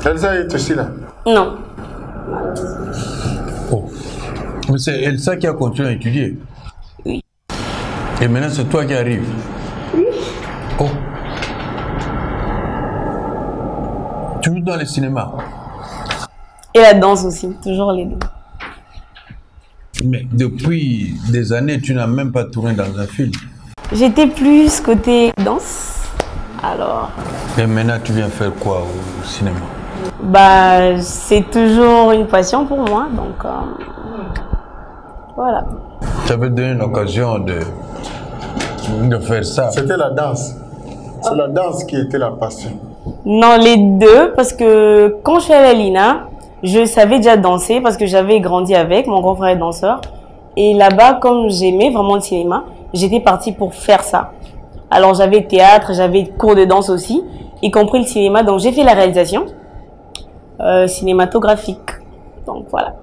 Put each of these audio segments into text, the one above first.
Elsa est aussi là? Non. Oh. Mais c'est Elsa qui a continué à étudier. Oui. Et maintenant, c'est toi qui arrives. Oui. Oh. Tu joues dans le cinéma? Et la danse aussi, toujours les deux. Mais depuis des années, tu n'as même pas tourné dans un film. J'étais plus côté danse, alors... Et maintenant, tu viens faire quoi au cinéma? Bah, c'est toujours une passion pour moi, donc... voilà. Tu avais donné l'occasion de faire ça. C'était la danse. C'est la danse qui était la passion. Non, les deux, parce que quand je suis allée à l'INA, je savais déjà danser parce que j'avais grandi avec, mon grand frère est danseur. Et là-bas, comme j'aimais vraiment le cinéma, j'étais partie pour faire ça. Alors j'avais théâtre, j'avais cours de danse aussi, y compris le cinéma. Donc j'ai fait la réalisation cinématographique. Donc voilà.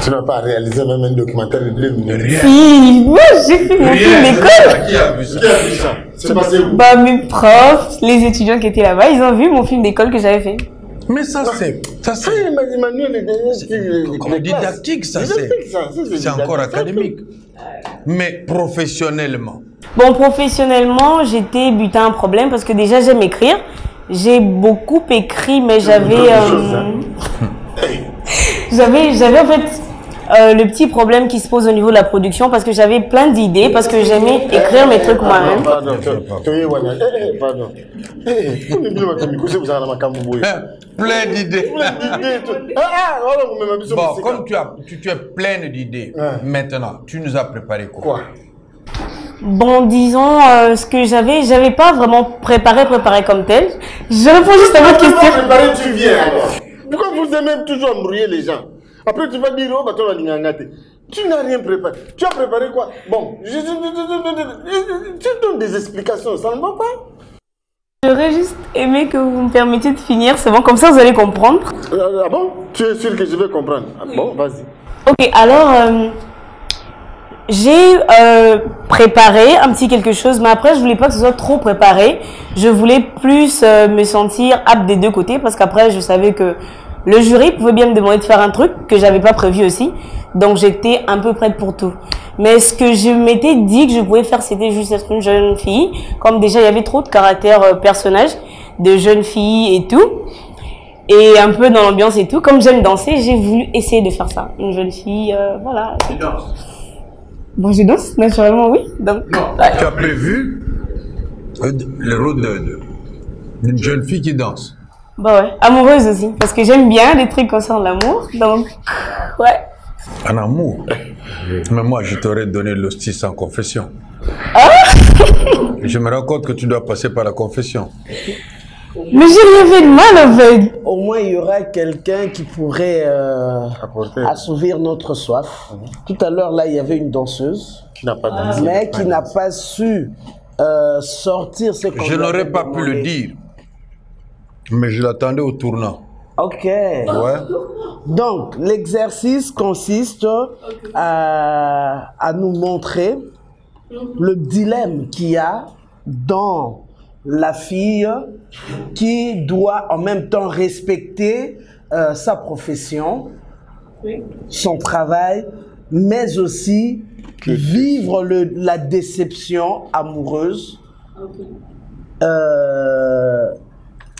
Tu n'as pas réalisé même un documentaire de 2 minutes? Si, moi j'ai fait mon film d'école. Qui a vu ça? Qui a vu ça? C'est passé où? Bah mes profs, les étudiants qui étaient là-bas, ils ont vu mon film d'école que j'avais fait. Mais ça c'est... Ça Ça, c'est Emmanuel, les didactique, ça c'est encore académique. Mais professionnellement. Bon, professionnellement, j'étais buté à un problème parce que déjà j'aime écrire. J'ai beaucoup écrit, mais j'avais j'avais en fait le petit problème qui se pose au niveau de la production parce que j'avais plein d'idées, parce que j'aimais écrire mes trucs moi-même. Pardon. Plein d'idées. Bon, comme tu es plein d'idées, maintenant, tu nous as préparé quoi? Bon, disons, ce que j'avais pas vraiment préparé comme tel. Je réponds juste à votre question. Préparé, tu viens alors. Pourquoi vous aimez toujours embrouiller les gens? Après, tu vas dire, oh, bah, toi, tu n'as rien préparé. Tu as préparé quoi? Bon, tu donnes des explications, ça ne va pas. J'aurais juste aimé que vous me permettiez de finir, c'est bon, comme ça vous allez comprendre. Ah bon? Tu es sûr que je vais comprendre? Ah, bon, vas-y. Ok, alors, j'ai préparé un petit quelque chose, mais après je voulais pas que ce soit trop préparé. Je voulais plus me sentir apte des deux côtés, parce qu'après je savais que le jury pouvait bien me demander de faire un truc que j'avais pas prévu aussi. Donc j'étais un peu prête pour tout. Mais ce que je m'étais dit que je pouvais faire, c'était juste être une jeune fille. Comme déjà il y avait trop de caractère personnage, de jeune fille et tout. Et un peu dans l'ambiance et tout. Comme j'aime danser, j'ai voulu essayer de faire ça. Une jeune fille, voilà. Tu danses? Bon, je danse, naturellement, oui. Donc, non, ouais. Tu as prévu le rôle d'une jeune fille qui danse? Bah ouais, amoureuse aussi. Parce que j'aime bien les trucs concernant l'amour. Donc, ouais. En amour? Mais moi, je t'aurais donné l'hostie sans confession. Ah. Je me rends compte que tu dois passer par la confession. Mais j'ai rien fait de mal en fait. Au moins, il y aura quelqu'un qui pourrait assouvir notre soif. Tout à l'heure, là, il y avait une danseuse, qui n'a pas dansé, mais qui n'a pas su sortir ce qu'on Je n'aurais pas pu le dire, mais je l'attendais au tournant. Ok. Ouais. Donc, l'exercice consiste à nous montrer le dilemme qu'il y a dans la fille qui doit en même temps respecter sa profession, son travail, mais aussi vivre la déception amoureuse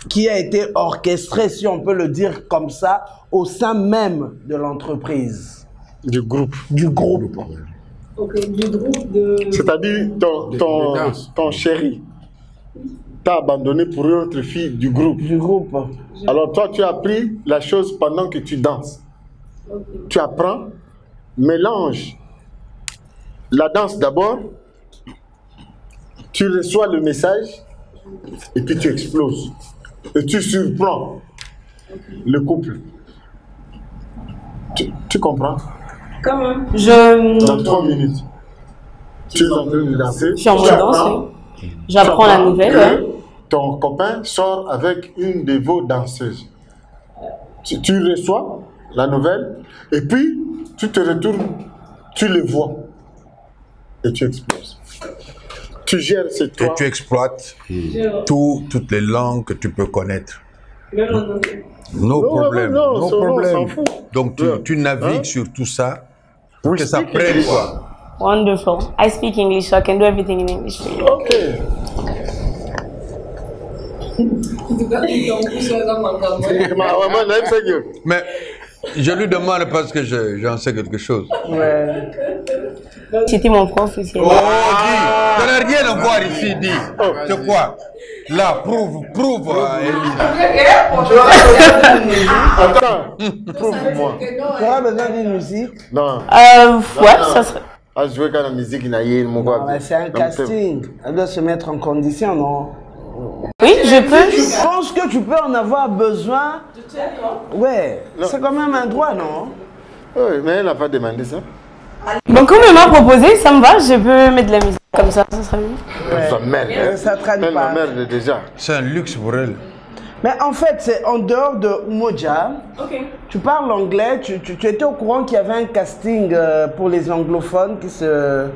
qui a été orchestrée, si on peut le dire comme ça, au sein même de l'entreprise. Du groupe. Du groupe. Ok, du groupe de... C'est-à-dire ton chéri t'a abandonné pour une autre fille du groupe. Du groupe. Alors toi, tu as appris la chose pendant que tu danses. Okay. Tu apprends, mélange la danse d'abord, tu reçois le message et puis tu exploses. Et tu surprends le couple. Tu comprends? Comment? Dans 3 minutes, tu es en train de danser. Je suis en train de danser. J'apprends la nouvelle. Ouais. Ton copain sort avec une de vos danseuses. Tu reçois la nouvelle et puis tu te retournes, tu le vois et tu exploses. Tu gères, c'est toi. Et tu exploites toutes les langues que tu peux connaître. No problème. non, No ça, on problème. s'en fout. Donc, tu navigues Hein? sur tout ça pour We que ça speak prenne, English. quoi. Wonderful. I speak English, so I can do everything in English for you. Ok. Mais je lui demande parce que j'en sais quelque chose. Ouais. C'était mon prof aussi. Oh, dis, tu n'as rien à voir ici, dis. C'est quoi? Là, prouve, Elise. Attends, prouve-moi. Tu auras besoin d'une musique? Non. Ouais, ça serait. Ah, jouer quand la musique, il y a mon Non, mais c'est un casting. Elle doit se mettre en condition, non? Oui, je peux. Je pense que tu peux en avoir besoin. Ouais, c'est quand même un droit, non? Oui, mais elle n'a pas demandé ça. Bon, comme elle m'a proposé, ça me va, je peux mettre de la musique comme ça serait mieux. Ça merde. Ça traîne Elle pas. la merde déjà. C'est un luxe pour elle. Mais en fait, c'est en dehors de Umoja. Tu parles anglais, tu étais au courant qu'il y avait un casting pour les anglophones qui se...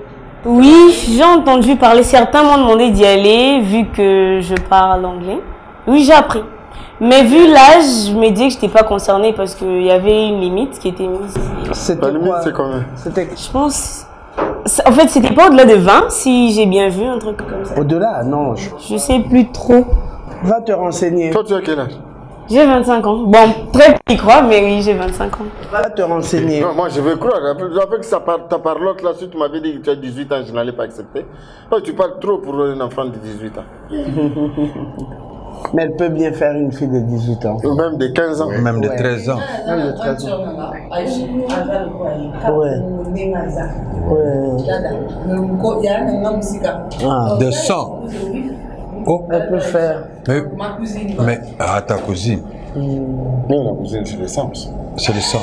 Oui, j'ai entendu parler, certains m'ont demandé d'y aller, vu que je parle anglais. Oui, j'ai appris. Mais vu l'âge, je me disais que je n'étais pas concernée parce qu'il y avait une limite qui était mise. C'était La limite, quoi? c'est combien? C'était Je pense... En fait, c'était pas au-delà de 20, si j'ai bien vu, un truc comme ça. au-delà, non. Je sais plus trop. Va te renseigner. Toi, tu as quel âge? J'ai 25 ans. Bon, très peu y croire, mais oui, j'ai 25 ans. Va te renseigner. Non, moi, je veux croire. Avec ta parlotte là, si tu m'avais dit que tu as 18 ans, je n'allais pas accepter. Oh, tu parles trop pour un enfant de 18 ans. Mais elle peut bien faire une fille de 18 ans. Ou même de 15 ans. Même de 13 ans. Même de 13 ans. Ouais. Ah, De sang. Oh, elle peut faire. mais ta cousine, Non, la cousine, c'est le sang. c'est le sang.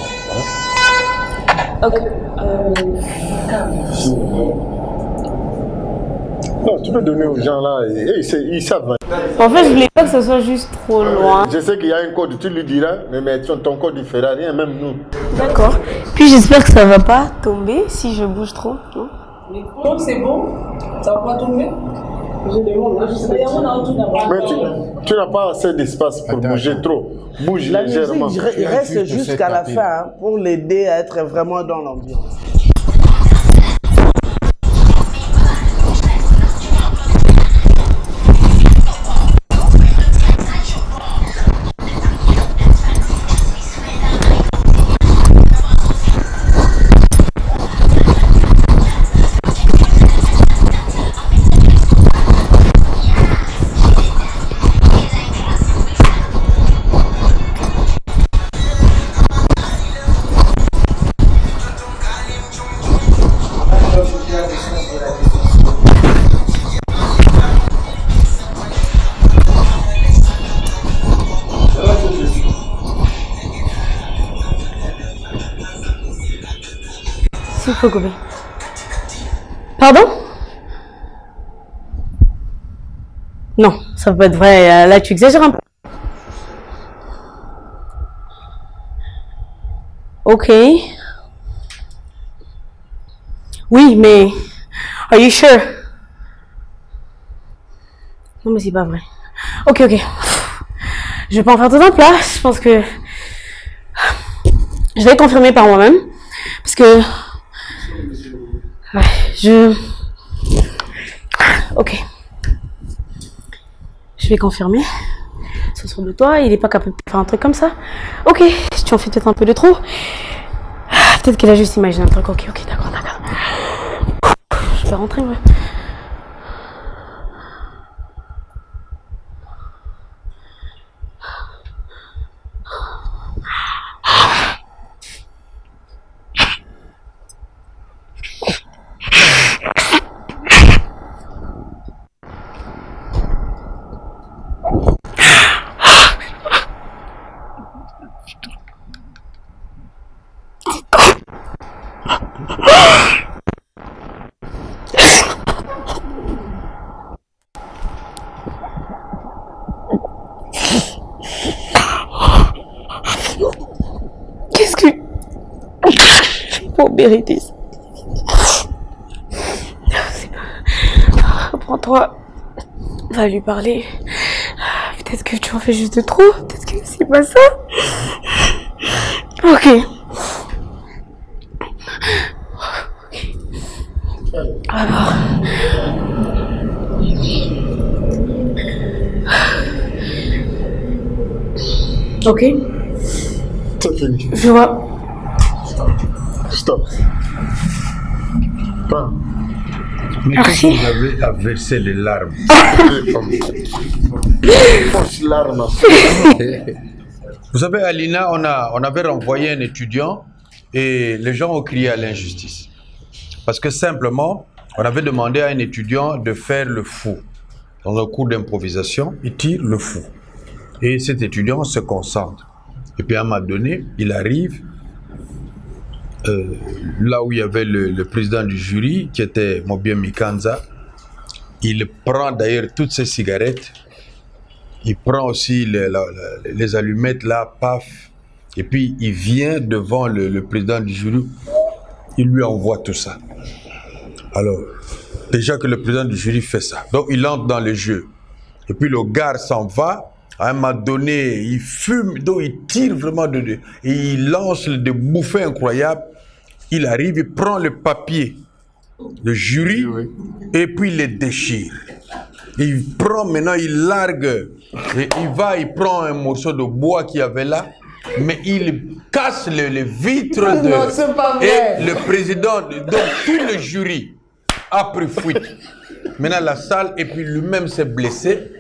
Non, tu peux donner aux gens là, et ils savent. En fait, je voulais pas que ce soit juste trop loin. Je sais qu'il y a un code, tu lui diras, mais ton code il fera rien, même nous. D'accord. Puis j'espère que ça va pas tomber si je bouge trop, non? Donc c'est bon, ça va pas tomber. Mais tu n'as pas assez d'espace pour bouger trop. Bouge La légèrement. musique reste jusqu'à la fin hein, pour l'aider à être vraiment dans l'ambiance. S'il faut couper. Pardon? Non, ça peut pas être vrai. Là, tu exagères un peu. Ok. Oui, mais... Are you sure? Non, mais c'est pas vrai. Ok. Je vais pas en faire tout un plat. Je pense que... Je vais confirmer par moi-même. Parce que... Ouais, Ok. Je vais confirmer. Ce sont de toi, il est pas capable de faire un truc comme ça. Ok, tu en fais peut-être un peu de trop. Peut-être qu'il a juste imaginé un truc. Ok, d'accord. Je vais rentrer, ouais. Qu'est-ce que... Pour Bérédis. Reprends-toi. Va lui parler. Peut-être que tu en fais juste trop. Peut-être que c'est pas ça. Ok. Alors. Ok. C'est fini. Je vois. Stop. Pas. Mais Merci. vous avez à verser les larmes. Fausse larme. Vous savez, à l'INA, on avait renvoyé un étudiant et les gens ont crié à l'injustice. Parce que simplement, on avait demandé à un étudiant de faire le fou. Dans un cours d'improvisation, il tire le fou. Et cet étudiant se concentre. Et puis à un moment donné, il arrive là où il y avait le président du jury, qui était Mobien Mikanza. Il prend d'ailleurs toutes ses cigarettes. Il prend aussi les allumettes là, paf. Et puis il vient devant le président du jury. Il lui envoie tout ça. Alors, déjà que le président du jury fait ça. Donc il entre dans le jeu. Et puis le gars s'en va. À un moment donné, il fume, donc il tire vraiment et il lance des bouffées incroyables. Il arrive, il prend le papier, le jury, et puis il les déchire. Il prend maintenant, il largue, et il prend un morceau de bois qu'il y avait là, mais il casse les vitres Non, c'est pas vrai. Et le président, donc tout le jury a pris fuite. Maintenant la salle, et puis lui-même s'est blessé.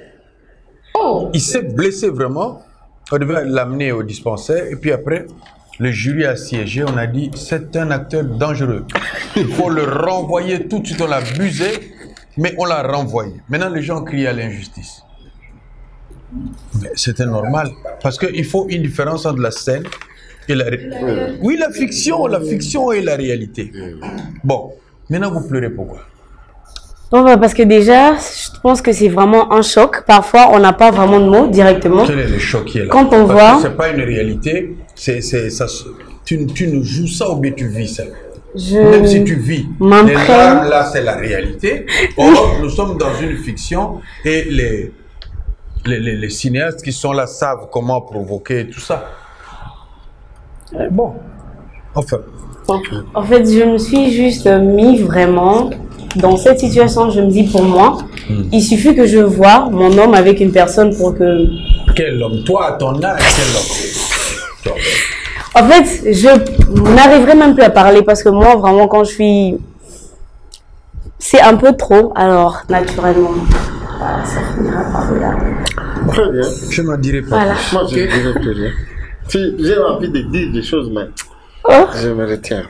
Il s'est blessé vraiment. On devait l'amener au dispensaire. Et puis après, le jury a siégé. On a dit, c'est un acteur dangereux. Il faut le renvoyer tout de suite. On l'a abusé, mais on l'a renvoyé. Maintenant, les gens crient à l'injustice. C'était normal. Parce qu'il faut une différence entre la scène et la réalité. Oui, la fiction et la réalité. Bon, maintenant, vous pleurez pourquoi? Bon, bah, parce que déjà, je pense que c'est vraiment un choc. Parfois, on n'a pas vraiment de mots directement. Quel est le choc qui est là? Quand on Parce voit... que c'est pas une réalité, ça, tu nous joues ça ou bien tu vis ça? Même si tu vis, les larmes là c'est la réalité. Or, nous sommes dans une fiction et les cinéastes qui sont là savent comment provoquer tout ça. Bon, enfin. En fait, je me suis juste mis vraiment dans cette situation. Je me dis pour moi, il suffit que je voie mon homme avec une personne pour que... Quel homme? Toi, à ton âge, quel homme? En fait, je n'arriverai même plus à parler parce que moi, vraiment, quand je suis... C'est un peu trop, alors naturellement, ça finira par là. Très bien. Je ne m'en dirai pas. Voilà. Moi, je ne dirai plus rien. Si j'ai envie de dire des choses, mais je me retiens.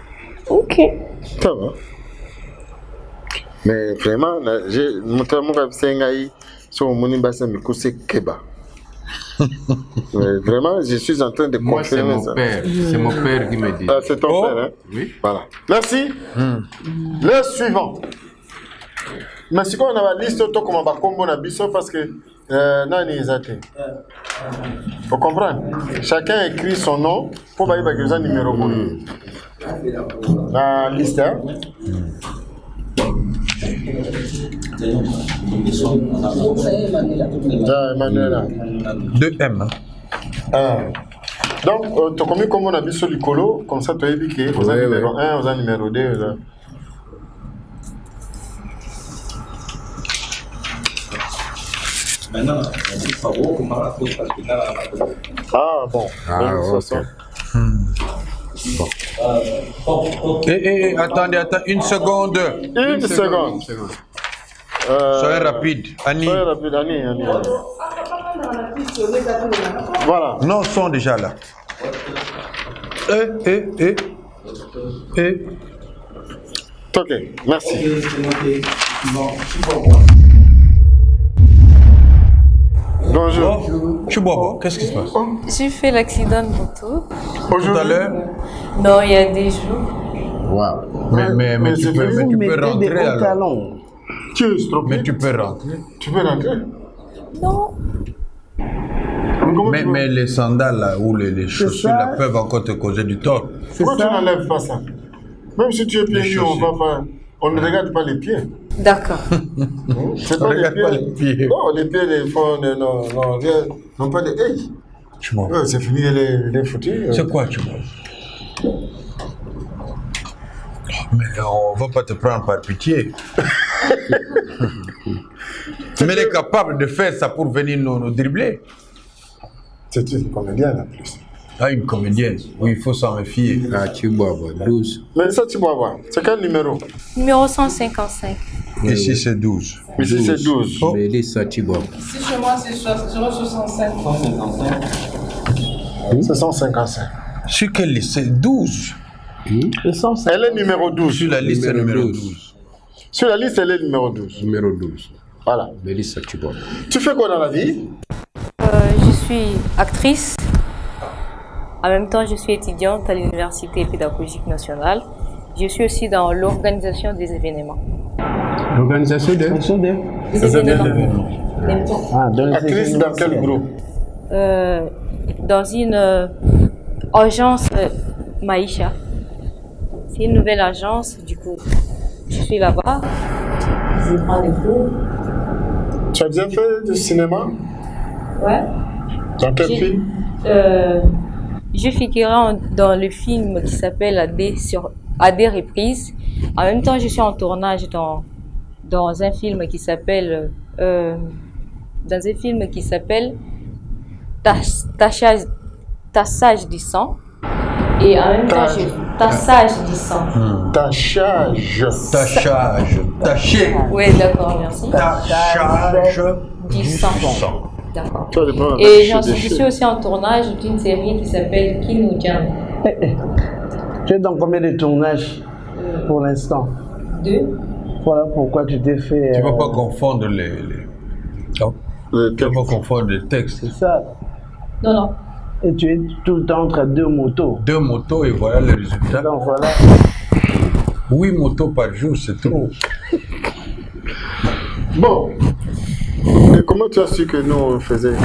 Ok. Ça va. Mais vraiment, j'ai montré mon capitaine sur mon bassin, mais c'est Keba. Mais vraiment, je suis en train de confirmer ça. C'est mon père qui me dit. Ah, c'est ton père, hein? Oui. Voilà. Merci. Le suivant. Mais si on a la liste, on va combo na biso parce que nani ezate. Faut comprendre. Chacun écrit son nom pour bailler avec un numéro. La liste, hein? Emmanuela. 2M. Donc, tu as commis comme on a vu sur le colo, comme ça tu as dit que vous avez numéro 1, vous avez numéro 2. Maintenant, il faut comment la cause parce que Ah bon. Bon. Attendez, une seconde. Une seconde. Soyez rapide. Annie. Soyez rapide, Annie. Voilà. Non, ils sont déjà là. Ok, merci. Bonjour. Choubobo, qu'est-ce qui se passe? J'ai fait l'accident de moto. Tout à l'heure? Non, il y a des jours. Wow. Mais tu peux rentrer alors. Tu es estropié. Mais tu peux rentrer. Tu peux rentrer? Non. Mais les sandales là, ou les chaussures là peuvent encore te causer du tort. Pourquoi tu n'enlèves pas ça? Même si tu es pieds nus, on ne regarde pas les pieds. D'accord. C'est On pas regarde pas les pieds. Non, les pieds, les fonds, non, pas les. Hey! Tu manges. Ouais, c'est fini, les foutus. C'est quoi tu manges? Mais on va pas te prendre par pitié. Mais elle est capable de faire ça pour venir nous dribbler. C'est une comédienne en plus. Ah, une comédienne. Oui, il faut s'en méfier. Ah, tu bois, 12. Mais ça, tu vas voir. C'est quel numéro? Numéro 155. Ici, c'est 12. Ici, c'est 12. Oh. Mais ça, tu bois. Si chez moi, c'est 0,65. 155. Sur quelle liste? C'est 12. Elle est numéro 12. Sur la liste, c'est Numéro numéro 12. 12. Sur la liste, elle est numéro 12. Numéro 12. Voilà. Mais ça, tu bois. Tu fais quoi dans la vie? Je suis actrice. En même temps, je suis étudiante à l'Université pédagogique nationale. Je suis aussi dans l'organisation des événements. L'organisation de... Des événements. Ah, dans les Actrice dans quel groupe? Dans une agence Maïcha. C'est une nouvelle agence, du coup, je suis là-bas. Je prends des cours. Tu as déjà fait du cinéma? Ouais. Dans quel film? Je figurais dans le film qui s'appelle à des reprises. En même temps, je suis en tournage dans un film qui s'appelle Tassage du sang. Et en même temps, tassage du sang. Tachage. Tachage. Taché. Oui, d'accord, merci. Tachage Du sang. D'accord. Tu as des problèmes Et avec je suis aussi en tournage d'une série qui s'appelle Kinoujan. Tu es dans combien de tournages pour l'instant? 2. Voilà pourquoi tu t'es fait. Tu ne vas pas confondre les... Non. Tu ne vas pas confondre les textes. C'est ça. Non, non. Et tu es tout le temps entre deux motos. 2 motos et voilà le résultat. Donc voilà. 8 motos par jour, c'est tout. Bon. Et comment tu as su que nous on faisait?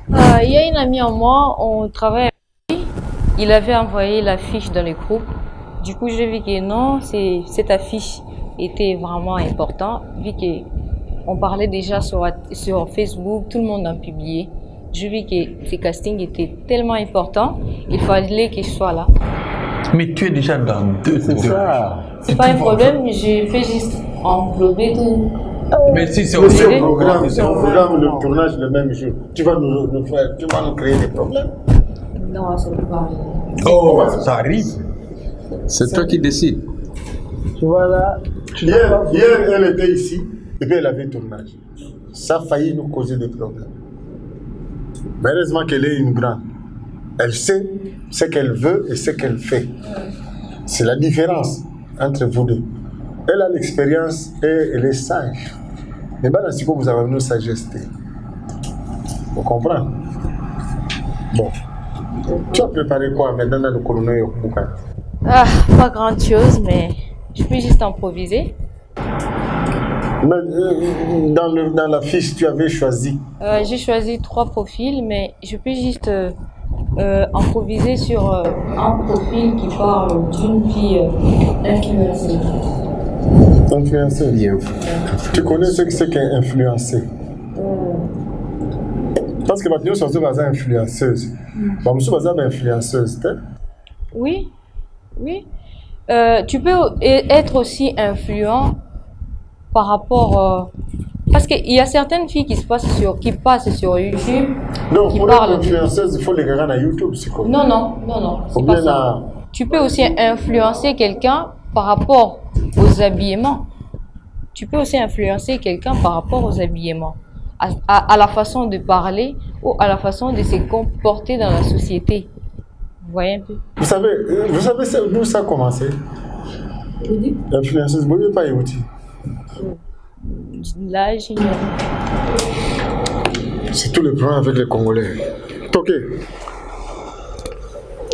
Il y a une amie en moi, on travaille avec lui. Il avait envoyé l'affiche dans le groupe. Du coup, j'ai vu que non, cette affiche était vraiment importante. Vu qu'on parlait déjà sur Facebook, tout le monde en publiait. J'ai vu que ce casting était tellement important, il fallait que je sois là. Mais tu es déjà dans 2 C'est ça. C'est pas un problème, j'ai fait juste englober tout. Mais si c'est Mais aussi c'est au programme, le tournage le même jour. Tu vas nous faire, tu vas nous créer des problèmes. Non, ça ne peut pas. Oh, ça arrive. C'est toi qui décides. Tu vois là. Hier, elle était ici, et puis elle avait tournage. Ça a failli nous causer des problèmes. Mais heureusement qu'elle est une grande. Elle sait ce qu'elle veut et ce qu'elle fait. C'est la différence entre vous deux. Elle a l'expérience et elle est sage. Mais bien, c'est quoi vous avez amené sagesse. Vous comprenez? Bon. Tu as préparé quoi maintenant dans le colonel Yokoukan? Ah, pas grand chose, mais je peux juste improviser. Mais, dans la fiche, tu avais choisi. J'ai choisi 3 profils, mais je peux juste improviser sur un profil qui parle d'une fille influencée. Influencée. Bien. Tu connais ce que c'est qu'un influencé? Parce que maintenant, nous sommes influenceuse. Nous sommes influenceuse. Oui, oui. Tu peux être aussi influent par rapport... parce qu'il y a certaines filles qui passent sur YouTube. Non, qui pour parlent être influenceuse, il faut les regarder à YouTube. C'est quoi? Non, non, non, non. Ou C'est pas bien ça. Tu peux aussi influencer quelqu'un par rapport aux habillements. Tu peux aussi influencer quelqu'un par rapport aux habillements, à la façon de parler ou à la façon de se comporter dans la société. Vous voyez un peu? Vous savez d'où ça a commencé? L'influenceuse, vous ne pouvez pas y outil. Là, j'ignore. C'est tout le problème avec les Congolais. Ok.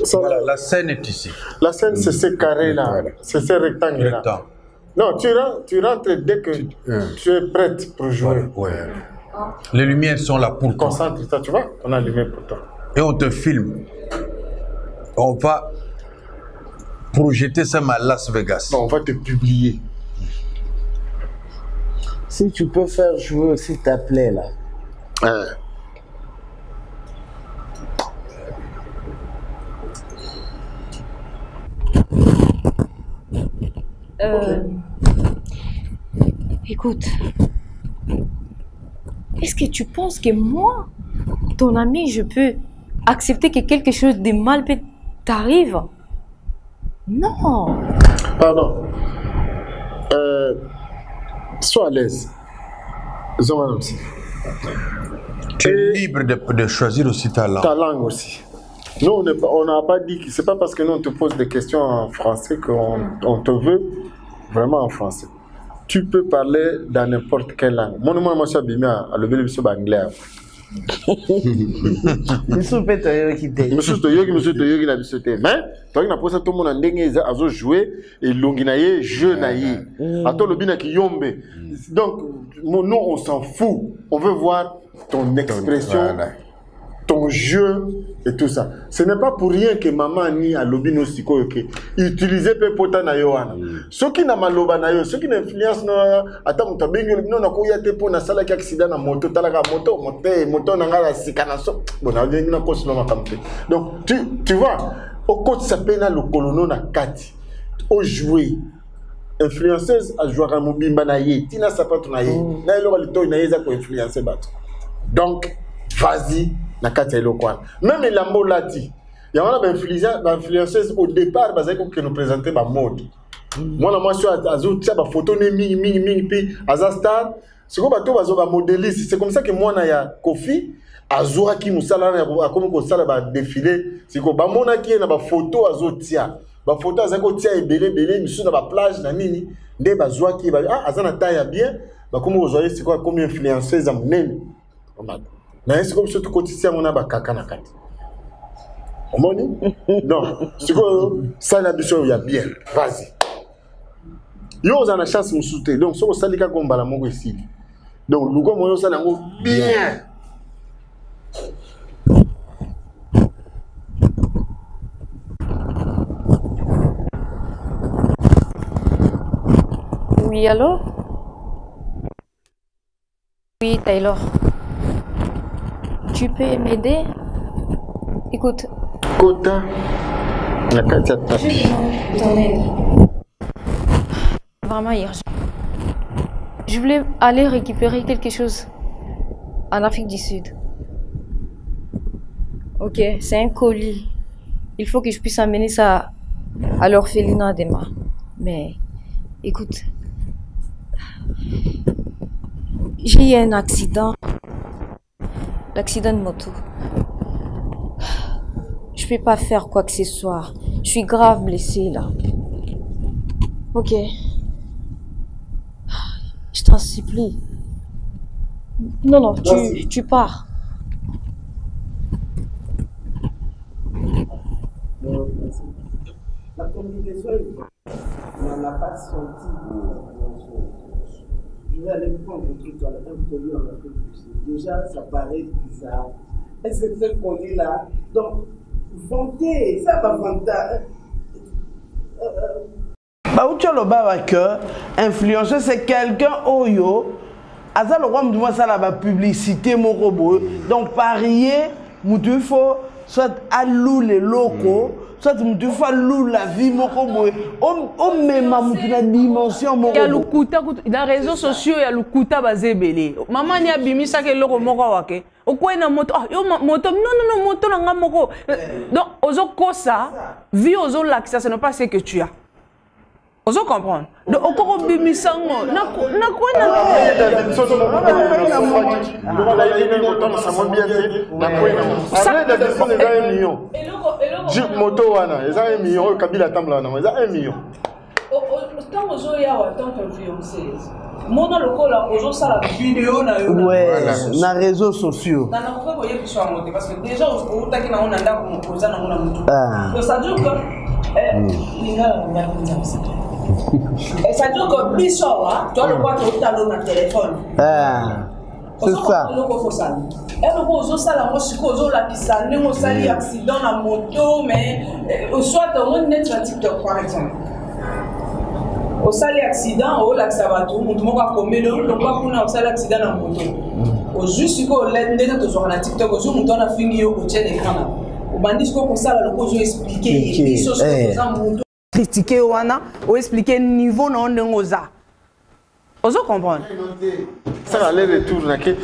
Ça, Voilà, la scène est ici. la scène, c'est ces carrés-là. C'est ces rectangles-là. Rectangle. Non, tu rentres dès que tu es prête pour jouer. Ouais. Les lumières sont là pour toi. Concentre-toi, tu vois, on a allumé pour toi. Et on te filme. On va projeter ça à Las Vegas. Bon, on va te publier. Si tu peux faire jouer, s'il te plaît, là. Écoute, est-ce que tu penses que moi, ton ami, je peux accepter que quelque chose de mal t'arrive? Non. Pardon. Sois à l'aise. Tu es libre de choisir aussi ta langue. Ta langue aussi. Nous, on n'a pas dit que c'est pas parce que nous on te pose des questions en français qu'on te veut vraiment en français. Tu peux parler dans n'importe quelle langue. Moi, je suis bien à le sur anglais. Monsieur Pétoyo qui t'est. Monsieur Toyo qui n'a pas mais toi, il a posé tout le monde en dengue à jouer et l'onginaye, jeu naïe. Attends le bina qui yombe. Donc, nous, on s'en fout. On veut voir ton expression. Ton jeu et tout ça. Ce n'est pas pour rien que maman ni à lobino siko que utiliser pe pota na yoana. Ceux qui n'a maloba na yo, ceux qui n'influence na ata mutabengi no na ko yate po na sala ki accident na moto talaka moto na ngala sikana so. Bon na ngi na ko sino makampe. Donc tu vois au coach s'appelle le colono na kati. Au jouer influenceuse a jouer à mobimba na ye, tina sapato na ye. Na elo lito na yeza ko influencer bato. Donc vas-y. Même les lambeaux l'a dit. Il y a une influenceuse au départ, qui nous présentait ma mode. Moi, je suis à la photo, puis à Star. C'est comme ça que moi, il y a Kofi, Azura qui nous sala, comme on sala défilé. C'est comme ça que qui est na photo Azotia. La photo Azotia est belé, monsieur na plage, na nini. Des Bazua qui va Azana taille bien. Comme vous voyez, c'est quoi comme influenceuse à mon c'est comme si tu quotidien on a ba kaka na kati. Omoni? Non, c'est que ça la biso ya bien. Vas-y. Yo on a la chance de soutenir. Donc so salika komba la mongo ici. Donc lugo moyo ça nango bien. Oui, allô? Oui, Taylor. Tu peux m'aider? Écoute. Kota. La carte Je ton aide. Vraiment urgent. Je voulais aller récupérer quelque chose en Afrique du Sud. Ok, c'est un colis. Il faut que je puisse amener ça à l'orphelinat d'Emma. Mais écoute, j'ai eu un accident. L'accident de moto. Je peux pas faire quoi que ce soit. Je suis grave blessée là. Ok. Je t'en supplie. Non, tu pars. La communication, on n'a pas senti. Je vais aller prendre un truc dans un colis en Afrique du Sud. Déjà, ça paraît bizarre. Est-ce que ce colis-là, donc, vanter, ça va vanter. Influencer, c'est quelqu'un oyo. Aza le roi me ça la publicité mon robot. Donc parier, il faut soit allouer les locaux, soit il faut allouer la vie mon robot. On met ma dimension mon robot. Il y a le kuta dans les réseaux sociaux, il y a le kuta basé belé. Maman ni a bimi ça que loko moko wake. Au quoi na moto yo moto non moto na moko. Donc ozo kosa, vie ozo l'accès, ce n'est pas ce que tu as. Vous comprenez? Donc, on peut bien sango. Na quoi moto wana, ils ont 1 million. Kabila tambla na, ils ont 1 million. Tant aux en tant qu'influenceuse, mon local aux ça la vidéo na yo. Ouais, na réseaux sociaux. Na ko boye ki so monter parce que déjà au taki na on anda ko poser na mona mutu. Donc ça dure que lingala na ngala ça. Et ça dure que biso hein, toi le quoi tu as dans téléphone. C'est ça. Et le gros ça la moi siko la pisa ne mo sali accident na moto mais soit on net sur TikTok par exemple. Au sali accident, au lac Sabato, on te montre combien de temps on a au sali accident dans moto. Au juste que l'aide de sur la TikTok, au jour où on a fini au tien écran. Au bandit qu'on ça le cause expliquer les choses dans moto. Critiquer wana, ou expliquer niveau non de ngoza. Ozo comprendre. Ça a l'air retour na ke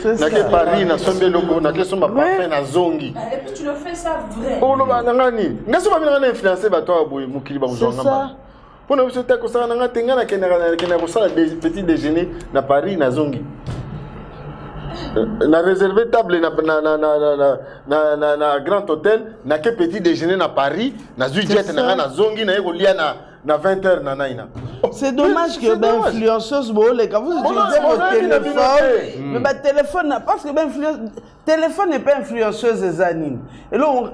Paris na sombe logo na ke somba parfait na zongi. Et puis tu le fais ça vrai. Oh lo ba ngani. Ngaso ba mina na influencer ba toi boy mukili ba uzonga ba. Pona biso ta ko sala nga tenga na kena ko sala petit déjeuner na Paris na zongi. Na réservé table na grand hôtel na ke petit déjeuner na Paris na jet na zongi na ko lia na 20h na naina. C'est dommage que ben influenceuse bon les quand vous utilisez votre téléphone mais bah téléphone parce que ben téléphone n'est pas influenceuse des animes et là on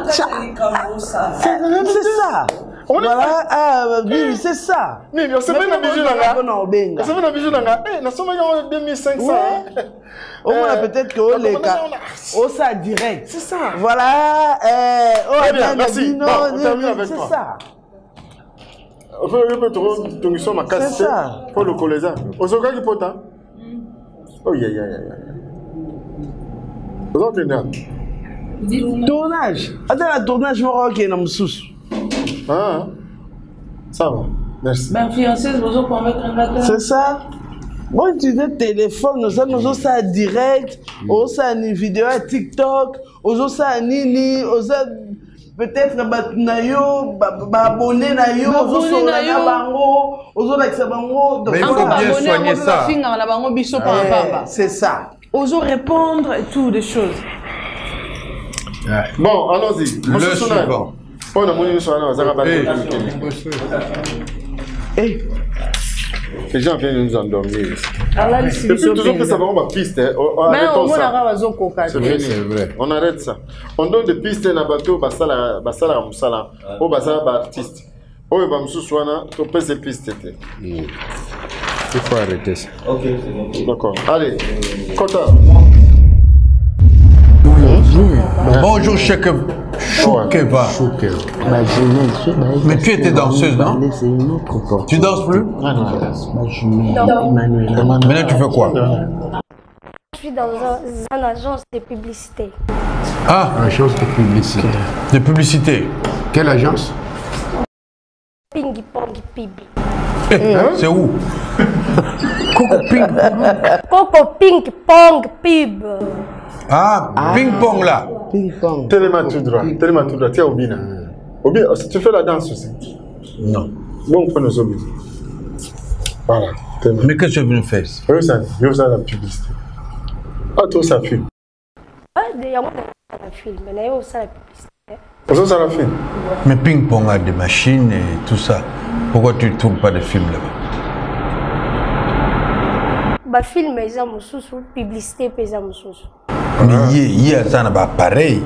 c'est ça. Voilà, ah, oui, c'est ça. Mais on se met dans bijou là. On se met dans bijou là. Eh, na soma yo 2500. Au moins peut-être que les cas au ça direct. C'est ça. Voilà, oh bien, merci. Bon, on termine avec toi. C'est ça. On peut trouver ton mission ma casse. C'est ça. Pour le colléza. On se regarde pota. Oh ya ya ya. Vous entendez? Tournage. Attends, la tournage marocain dans Moussous. Ah, ça va, merci. Ben, influenceuse, vous pouvez mettre un gâteau. C'est ça. Bon, tu dis téléphone, nous avons ça direct, nous avons une vidéo à TikTok, nous avons ça nini, nous avons peut-être abonné na yo, nous avons mais il faut bien soigner ça. C'est ça. Osons répondre et tout des choses. Bon, allons-y. Le suivant. On a monnaie sur la les gens viennent nous endormir. Depuis toujours que ça va, on va piste. C'est vrai. On arrête ça. On donne des pistes à bateau, basala musala, au basala artiste. Oh, il va me soucier, tu peux ces pistes. Il faut arrêter ça. Ok, c'est bon. D'accord. Allez, Kota. Bonjour, Choukeva. Mais tu étais danseuse, non? Tu danses plus? Maintenant, tu fais quoi? Je suis dans une agence de publicité. Ah, Agence de publicité. De publicité. Quelle agence? Ping Pong Pib. C'est où? Coco Ping Pong Pib. Ah, ping-pong là. Ping-pong. Tellement tout droit. Tiens, Obina. Obina, tu fais la danse aussi? Non. Bon, on prend nos obis. Voilà. Mais qu'est-ce que tu es venu faire? Je veux ça la publicité. Ah, toi, ça filme. Ah, d'ailleurs, on a un film. Mais d'ailleurs, ça la Ça, publicité. ça la filme. Mais ping-pong a des machines et tout ça. Pourquoi tu ne tournes pas de films là-bas? Bah, film, ils ont sous publicité, ils ont sous. Mais il y a un appareil.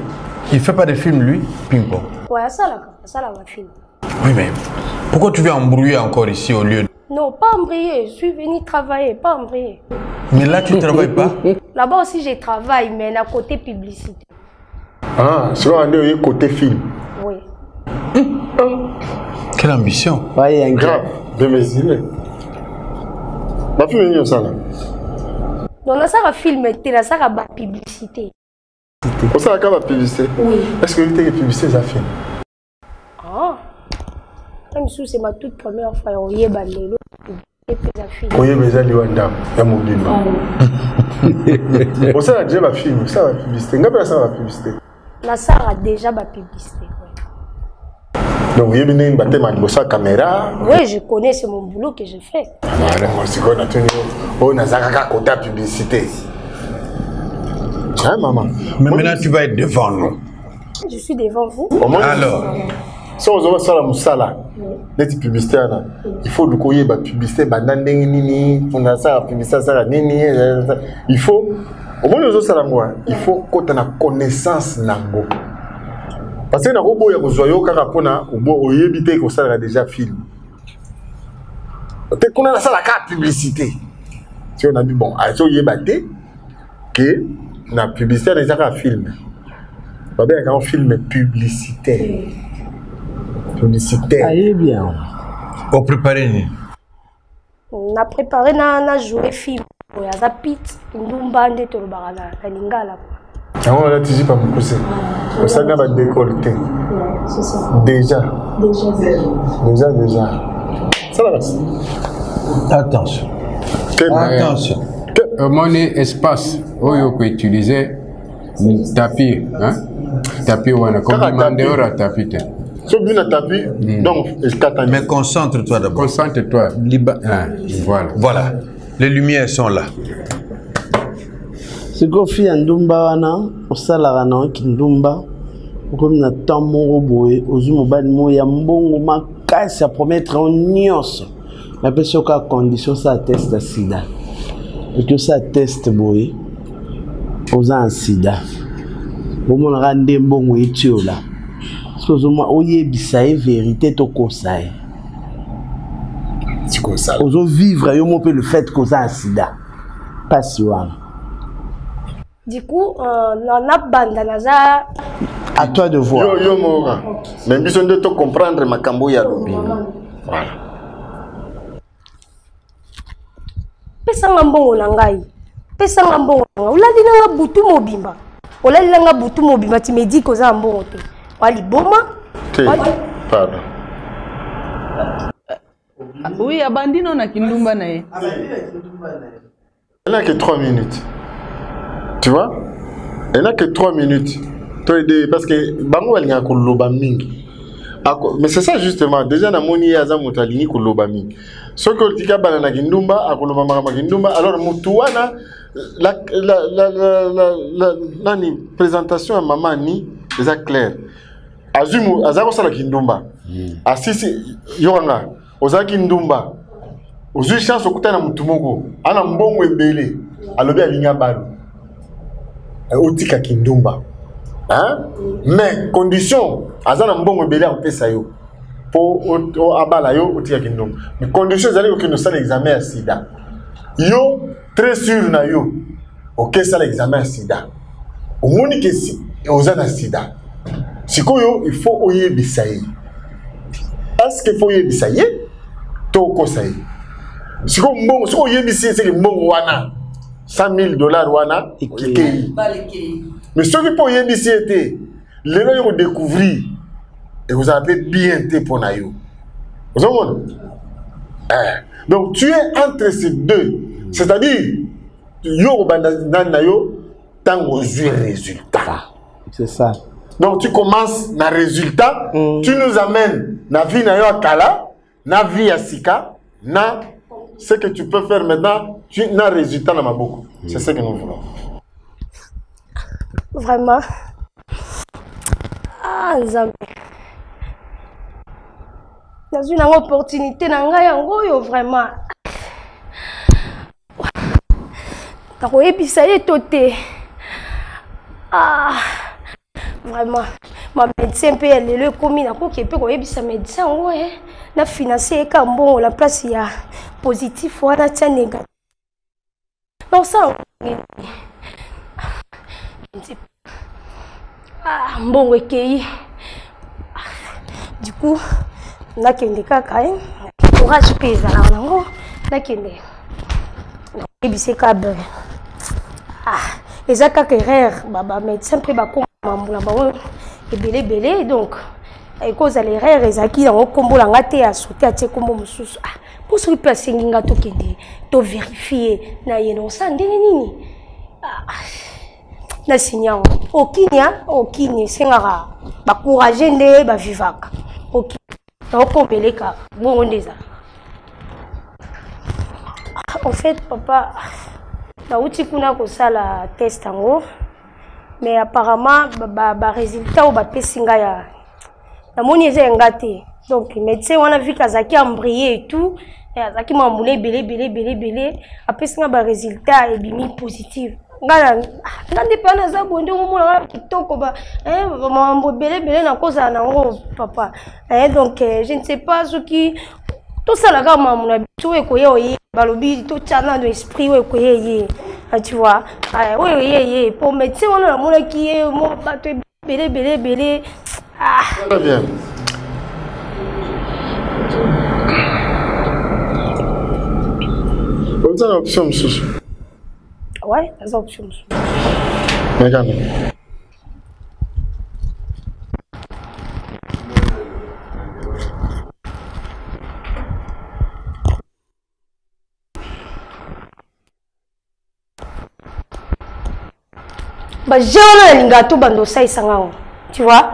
Il ne fait pas de film, lui, ping-pong. Ouais, ça là, va film. Oui, mais pourquoi tu viens embrouiller encore ici au lieu de... Non, pas embrouiller. Je suis venu travailler, pas embrouiller. Mais là, tu ne travailles pas? Là-bas aussi, je travaille, mais à côté publicité. Ah, c'est vrai, côté film. Oui. Quelle ambition. Ouais, grave, de mes îles. Ma fille est ça là. Non, ça va filmer, ça va publicité. Pour ça, la publicité? Oui. Est-ce que tu as publicité, ça filme? Ah. Même si c'est ma toute première fois, on y est bandé. Oui, mais ça, il y a mobile. Pour ça, déjà, ma film, ça va publicité. Ça va publicité. La ça a déjà ma publicité. Donc, il y a une caméra. Oui, je connais, c'est mon boulot que je fais. On a côté publicité. Hein, maman? Mais maintenant, tu vas être devant nous. Je suis devant vous. Alors, si on voit ça, la moussala, les publicités, il faut le couiller, la publicité, il faut, au moins, il faut qu'on ait la connaissance. Parce que dans le robot, il y a déjà film. Peut-être qu'on a ça la carte publicité. Si on a dit, bon, il y a que la publicité, on a déjà un film. Pas bien quand on filme publicitaire. publicitaire. Aïe bien. Au préparé. On a préparé na jouer film. Il y a Pete, Ndumba, Ndeto Barana, la Lingala. On a dit pas beaucoup ça. Ça n'a pas décolleté. C'est ça. Déjà. Ça va. Attention. Attention. Mon espace, où on peut utiliser tapis, hein? Tapis, on a comme demandé au tapis. Si bien un tapis, donc, mais concentre-toi d'abord. Concentre-toi. Voilà. Voilà. Les lumières sont là. C'est qu'on fait un Ndumba wana, au salarana qui Ndumba, comme na tamoro boé, aux mobile moya mbongo ma casse à promettre en nyos. La personne qui a condition ça teste à sida. Et que ça teste boé, aux un sida. Bon mon rende mbongo etio là. Sozoma oye bisaye vérité to kosaye. C'est comme ça. Ozo vivre yo mo peut le fait que ça sida. Pas sûr. Du coup, on a bandanaza. À toi de voir. Yo mora. Mais besoin de te comprendre ma cambo ya lobi. Voilà. Pesa ngambongo na ngai. Pesa ngambongo. Olandi nga butu mobimba. Olandi nga butu mobimba ti medi ko za mbongo te. Wali boma. Pardon. Oui, abandino na kindumba na ye. Elle n'a que 3 minutes. Tu vois? Elle n'a que 3 minutes. Parce que bango balinga ko loba mingi. Mais c'est ça justement, déjà na moni yaza motalingi ko loba mingi. Ce que tika banana kindumba akoloba mama kindumba, alors mutuana la nani présentation à maman ni déjà clair. Azumu azako sala kindumba. Asisi yonga ozaki ndumba. Ozu chance okutana mutu moko ana mbongo ebele alobi alinga balo. Otika kindumba. Hein? Mais condition azana mbongo ebele akopesa yo po abala yo otika kindumba. Mais condition ezali ko kino sala examen ya sida. Yo très sûr na yo OK sala examen ya sida. Omoni ke si ozana sida. Sikoyo il faut oyebisa ye. Est-ce qu'il faut oyebisa ye? To kosa ye. Siko mbongo siko oyebisa c'est mbongo wana $100,000 wana ikei. Mais ce qui peut oyebisa était lelo yo découvrir et vous avez bien été pour na yo. Vous comprenez? Donc tu es entre ces deux, c'est-à-dire yo bandana yo tant aux résultats. C'est ça. Donc tu commences na résultat, tu nous amènes na vie na yo akala, na vie à sika, na ce que tu peux faire maintenant, tu n'as résultat dans ma boucle. C'est ce que nous voulons. Vraiment. Ah, Nzambe. Dans une opportunité, nango vraiment. T'as épissé et toté. Ah. Vraiment, ma médecin peut aller le commis na ko kepe ko yebisa médecin ouais na financer ka bon la place ya positif ou na tia négatif. Non ça. Ah bon ekei. Du coup, na kende kaka courage pesa na nango na kende. Yebisa ka ben. Ah, ezaka erreur baba médecin peut ba belé donc à cause de l'erreur ezaki dans combo la ngate a sauté à tie combo mususu ah pour ce qui passe nginga to kende to vérifier na yeno sande nini na signal okinya sengara ba courager nde ba vivaka ok na okombeleka bongo ndeza en fait papa na uti kuna ko sala test ngo. Mais apparemment, bah résultat ou bah pesinga ya. La moni est engagé. Donc médecin on a vu qu'azaki embrayé et tout, et azaki m'a moulé belé. Après ça bah résultat est bimi positif. Ngala ngande pa na za bonde mo na kitoko ba m'a belé na cause na ngo papa. Donc je ne sais pas ce qui tout ça la gamme mon habitude et koye balobi tout chana de esprit ouais koye. Tu vois, oui, pour médecin, on a mon qui est mon bateau belé. Ah. Très bien. C'est une option, monsieur. Ouais, c'est une option. Regarde. Bah, j'ai un lingato bando ça et sangao. Tu vois?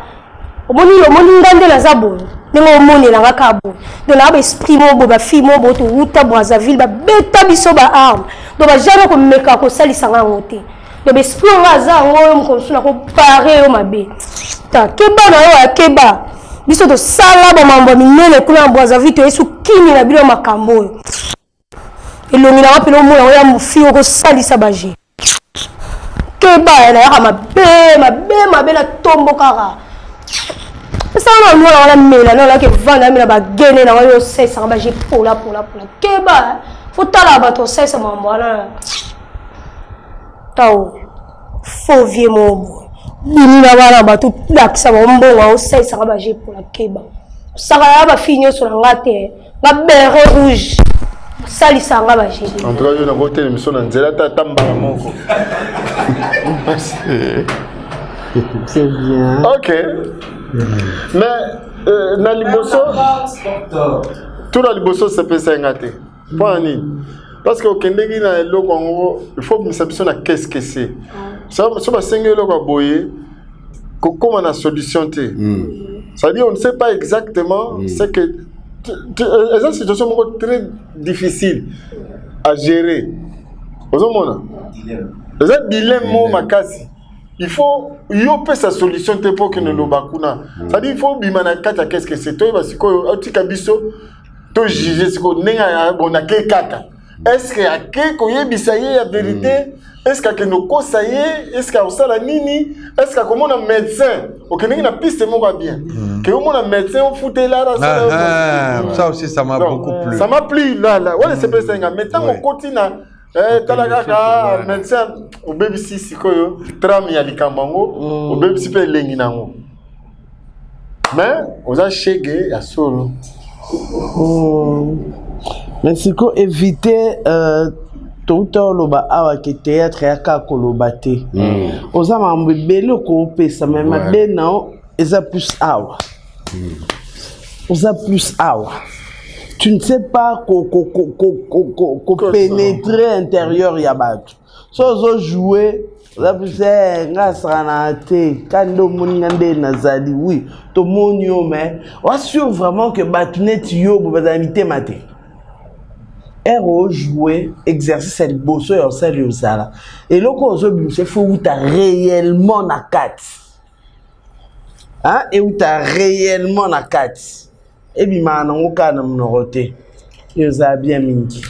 Au moni ngande la zabo. Nengo moni la ngaka bo. De la esprit mo bo ba fi mo bo to uta Brazzaville ba beta biso ba arme. Do ba jamais ko meka ko sali sangao te. Do ba esprit nga za ngo mo ko suna ko pare yo mabe. Ta keba na yo akeba. Biso to sala ba mambo minene kuna Brazzaville to esu kini na bilo makambo. Elongi na wapelo mo ya mufi ko sali sabaje. Keba na ya mabe na tombo kaka. Ça on a la mela na la ke vanda mela ba gene na yo sesa ba je pola. Keba faut tala ba to sesa mambo na. Tao faux vieux mobo. Bini na bana ba tout dakisa ba mbonga o sesa ba je pola keba. Saka ba finyo sur ngate ba bere rouge. Sali sanga ba je. En tout cas, je n'ai pas été émission dans Zela Tambara Moko. C'est bien. Ok. Mais, dans Liboso, tout dans Liboso, c'est pas ça ngate. Pas ni. Parce que au Kendegi na lo Congo, il faut que nous sachions qu'est-ce que c'est. Ça va s'engager lo kwa boyer. Comment la solution t'es. C'est-à-dire on ne sait pas exactement ce que c'est une situation très difficile à gérer. C'est un dilemme makasi. Il faut yoper sa solution pour que nous le bakuna. C'est-à-dire il faut bimana kata qu'est-ce que c'est toi parce que tu kabiso to juger ce qu'on nenga bon ake kaka. Est-ce que ake ko yebisaye la vérité? Est-ce que nous conseillers? Est-ce que ça la nini? Est-ce que comment un médecin? Ok, nous na piste mo va bien. Que comment un médecin on foutait là ça aussi ça m'a beaucoup plu. Ça m'a plu là. Ouais, c'est pas ça. Maintenant on continue. Talaka médecin au baby si koyo tram ya likambango au baby si pe lengi nango. Mais on a chégé à solo. Mais c'est quoi éviter tout le ba awa ke théâtre ya ka kolobate. Oza mambele ko pesa mais mabe na eza plus awa. Oza plus awa. Tu ne sais pas pénétrer l'intérieur yabat. So zo jouer la plus ngasranate kando muningande nazali oui to monio mais assure vraiment que batnet yo bazamité maté. Ero jouer exercice el bosso et ça lui sala. Et loko zo c'est faut où t'as réellement na 4. Hein et où t'as réellement na 4. Et bien, bien mingi.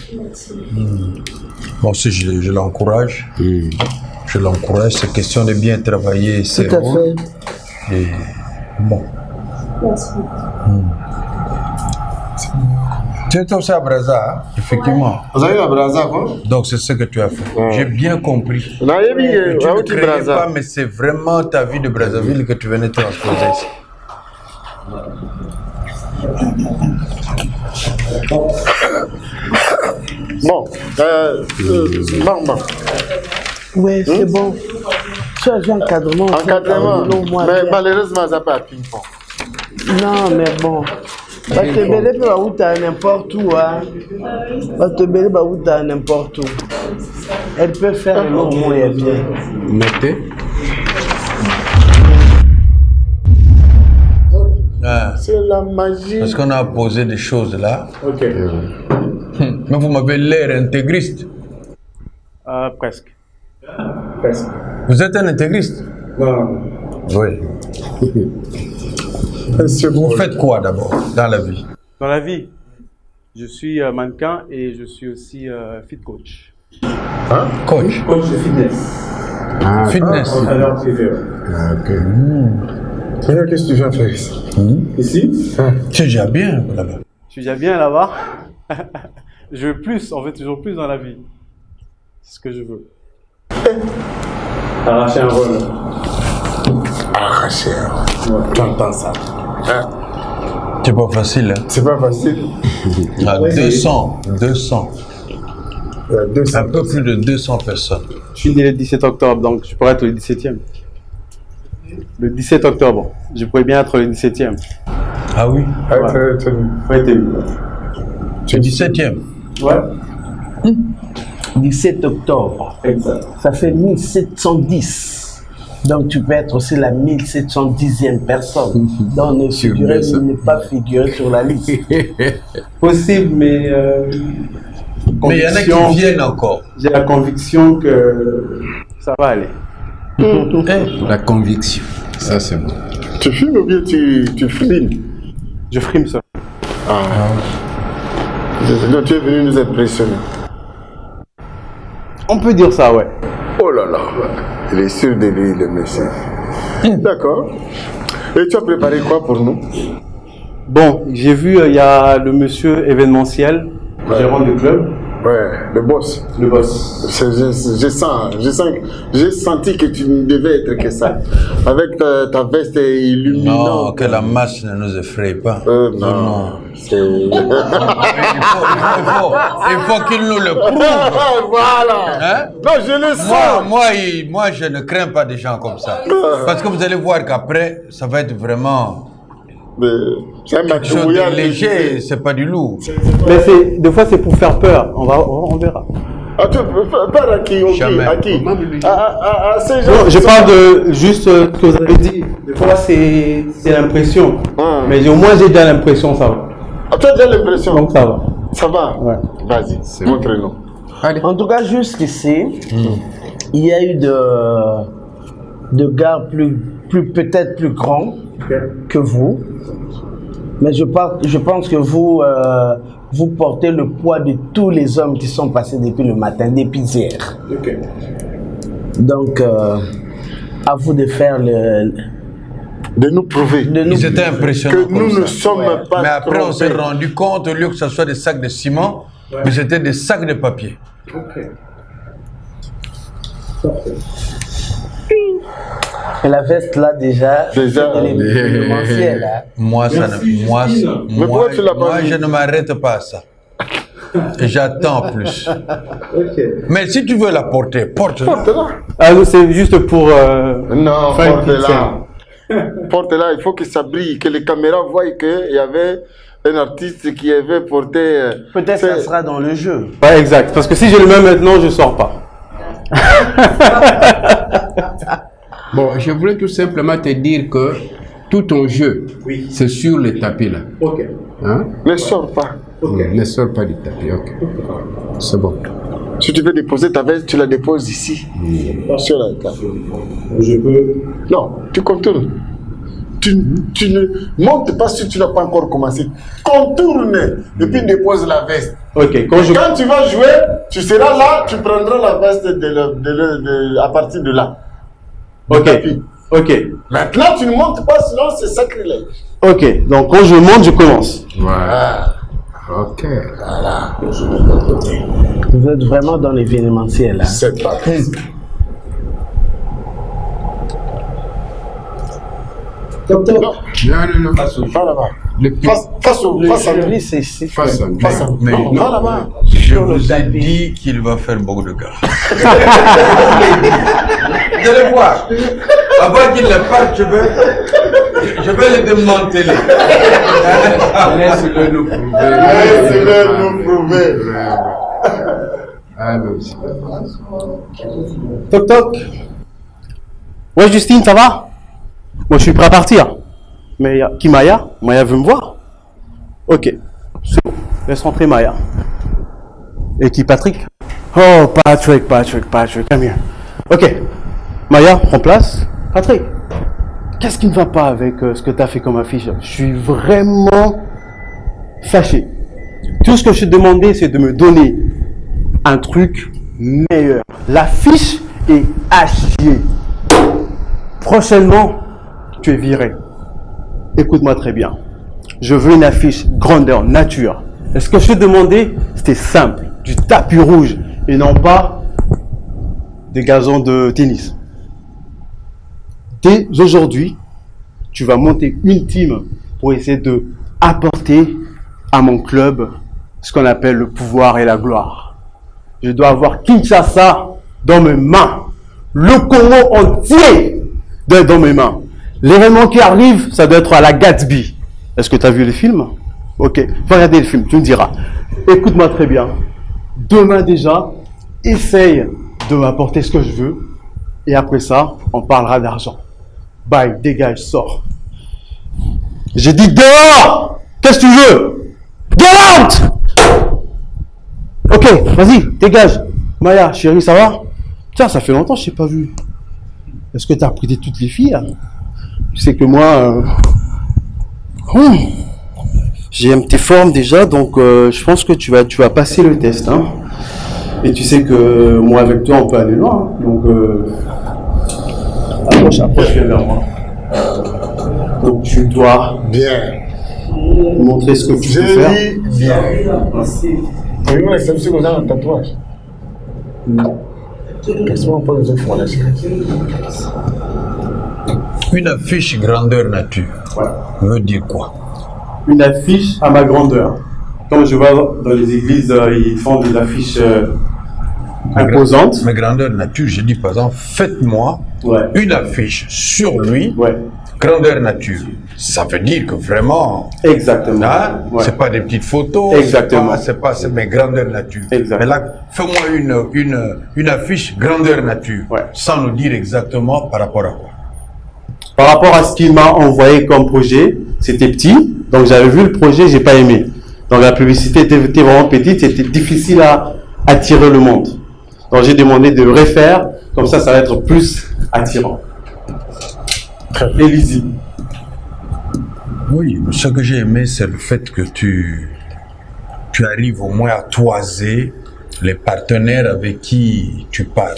Moi aussi, je l'encourage. Je l'encourage. C'est question de bien travailler. Tout à fait. Et bon. Merci. Tu es aussi à Brazza, effectivement. Vous avez à Brazza, quoi? Donc, c'est ce que tu as fait. J'ai bien compris. Tu ne créais pas, mais c'est vraiment ta vie de Brazzaville que tu venais transposer ici. Bon, ouais, c'est bon. Tu as vu encadrement. Encadrement. Mais malheureusement, ça n'a pas ping-pong. Non, mais bon. Parce que Bélé peut avoir n'importe où. Parce que Bélé peut avoir n'importe où. Elle peut faire le moyen bien. Mettez. C'est la magie. Parce qu'on a posé des choses là. Ok. Mais vous m'avez l'air intégriste. Presque. Vous êtes un intégriste? Non. Oui. Vous faites quoi d'abord dans la vie? Dans la vie, je suis mannequin et je suis aussi fit coach. Hein? Coach? Coach de fitness. Fitness. Entraîneur privé. Ok. Qu'est-ce que tu viens faire ici? Ici? Tu es déjà bien là-bas. Je suis déjà bien là-bas. Je veux plus, en fait, toujours plus dans la vie. C'est ce que je veux. Arracher un rôle. Arracher un rôle. Tu entends ça? C'est pas facile. Hein? C'est pas facile. Ah, 200. Un peu plus de 200 personnes. Je suis né le 17 octobre, donc je pourrais être le 17e. Le 17 octobre, je pourrais bien être le 17e. Ah oui? Ouais, t'es... C'est 17e. Ouais. 17 octobre. Exact. Ça fait 1710. Donc tu peux être aussi la 1710e personne. Donc ne pas figurer sur la liste. Possible, mais... mais il y en a qui viennent encore. J'ai la conviction que ça va aller. La conviction, ça c'est bon. Tu filmes ou bien tu frimes? Je frime ça. Donc tu es venu nous impressionner. On peut dire ça, ouais. Oh là là, il est sûr de lui, le monsieur. D'accord. Et tu as préparé quoi pour nous? Bon, j'ai vu, il y a le monsieur événementiel, gérant du club. Ouais, le boss. Le boss. J'ai senti que tu ne devais être que ça. Avec ta veste illuminante. Non, que la masse ne nous effraie pas. Non. Il faut qu'il nous le prouve. Voilà. Hein? Non, je le sens. Moi, je ne crains pas des gens comme ça. Parce que vous allez voir qu'après, ça va être vraiment... quelque chose de léger, c'est pas du lourd. Mais des fois, c'est pour faire peur. On verra. Ah, tu peur à qui? À qui? À ces gens. Non, je parle de juste ce que vous avez dit. Des fois, c'est l'impression. Mais au moins, j'ai déjà l'impression, ça va. Ah, tu as déjà l'impression? Donc, ça va. Ça va? Ouais. Vas-y, montre-nous. En tout cas, jusqu'ici, il y a eu de gars peut-être plus grands que vous. Mais je pense que vous, vous portez le poids de tous les hommes qui sont passés depuis le matin, depuis hier. Okay. Donc, à vous de faire de nous prouver. Ils étaient impressionnants. Que nous ne sommes pas. Mais après, on s'est rendu compte, au lieu que ce soit des sacs de ciment, mais c'était des sacs de papier. Ok. Et la veste là déjà elle est événementielle. Hein. Moi, ça ne, moi, je ne m'arrête pas à ça. J'attends plus. Okay. Mais si tu veux la porter, porte-la. Porte-la. Ah, c'est juste pour. Non, porte-la. Porte-la, il faut que ça brille, que les caméras voient qu'il y avait un artiste qui avait porté. Peut-être que ça sera dans le jeu. Ouais, exact. Parce que si je le mets maintenant, je sors pas. Bon, je voulais tout simplement te dire que tout ton jeu, c'est sur le tapis là. Ok. Hein? Ne sors pas. Okay. Ne sors pas du tapis, ok. C'est bon. Si tu veux déposer ta veste, tu la déposes ici. Sur la table. Je peux. Non, tu contournes. Tu ne montes pas si tu n'as pas encore commencé. Contourne et puis dépose la veste. Ok. Quand tu vas jouer, tu seras là, tu prendras la veste à partir de là. Ok. Ok. Maintenant, tu ne montes pas, sinon c'est sacrilège. Ok. Donc quand je monte, je commence. Voilà. Ok. Voilà. Vous êtes vraiment dans l'événementiel là. C'est pas Non. Va là-bas. Face à lui, c'est ici. Face à lui. Mais va là-bas. Je vous ai dit qu'il va faire beaucoup de gars. Vous allez voir. Avant qu'il ne parte, je vais le démanteler. Laisse-le nous prouver. Laisse-le nous prouver. Allô. Toc toc. Ouais, Justine, ça va? Moi, je suis prêt à partir. Mais qui Maya? Maya veut me voir? Ok. C'est bon. Laisse rentrer Maya. Et qui Patrick? Oh, Patrick, come here. Ok. Maya, prends place. Patrick, qu'est-ce qui ne va pas avec ce que tu as fait comme affiche? Je suis vraiment fâché. Tout ce que je te demandais, c'est de me donner un truc meilleur. L'affiche est à chier. Prochainement, tu es viré. Écoute-moi très bien. Je veux une affiche grandeur, nature. Et ce que je te demandais, c'était simple. Du tapis rouge et non pas des gazons de tennis. Dès aujourd'hui, tu vas monter une team pour essayer de apporter à mon club ce qu'on appelle le pouvoir et la gloire. je dois avoir Kinshasa dans mes mains. Le Congo entier doit être dans mes mains. L'événement qui arrive, ça doit être à la Gatsby. Est-ce que tu as vu le film? Ok, va regarder le film, tu me diras. Écoute-moi très bien. Demain déjà, essaye de m'apporter ce que je veux. Et après ça, on parlera d'argent. Bye, dégage, sors. J'ai dit dehors! Qu'est-ce que tu veux? Get out! Ok, vas-y, dégage. Maya, chérie, ça va? Tiens, ça fait longtemps que je t'ai pas vu. Est-ce que tu as recruté toutes les filles? Tu sais que moi... j'aime tes formes déjà, donc je pense que tu vas passer le test. Hein. Et tu sais que moi, avec toi, on peut aller loin. Hein. Donc, approche, viens vers moi. Donc, tu dois montrer ce que tu peux faire. Bien. Oui, mais c'est comme ça un tatouage. Une affiche grandeur nature veut dire quoi? Une affiche à ma grandeur. Comme je vois dans les églises, ils font des affiches imposantes. Mais grandeur nature, j'ai dit par exemple, faites-moi une affiche sur lui, grandeur nature. Ça veut dire que vraiment... Exactement. Hein, c'est pas des petites photos. Exactement. C'est pas mais grandeur nature. Exactement. Mais là, fais-moi une affiche grandeur nature, sans nous dire exactement par rapport à quoi. Par rapport à ce qu'il m'a envoyé comme projet, c'était petit, donc j'avais vu le projet, j'ai pas aimé. Donc la publicité était vraiment petite, c'était difficile à attirer le monde. Donc j'ai demandé de le refaire, comme ça va être plus attirant. Et lisible. Oui, ce que j'ai aimé, c'est le fait que tu arrives au moins à toiser les partenaires avec qui tu parles.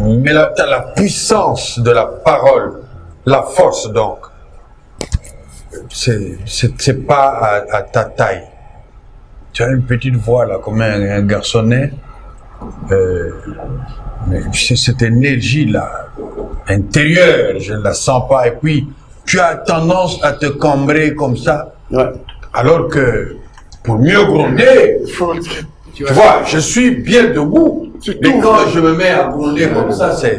Mais là, tu as la puissance de la parole, la force donc. C'est pas à ta taille. Tu as une petite voix là, comme un garçonnet. Mais cette énergie là, intérieure, je ne la sens pas. Et puis, tu as tendance à te cambrer comme ça. Alors que, pour mieux gronder, tu vois, je suis bien debout. Mais quand je me mets à gronder comme ça, c'est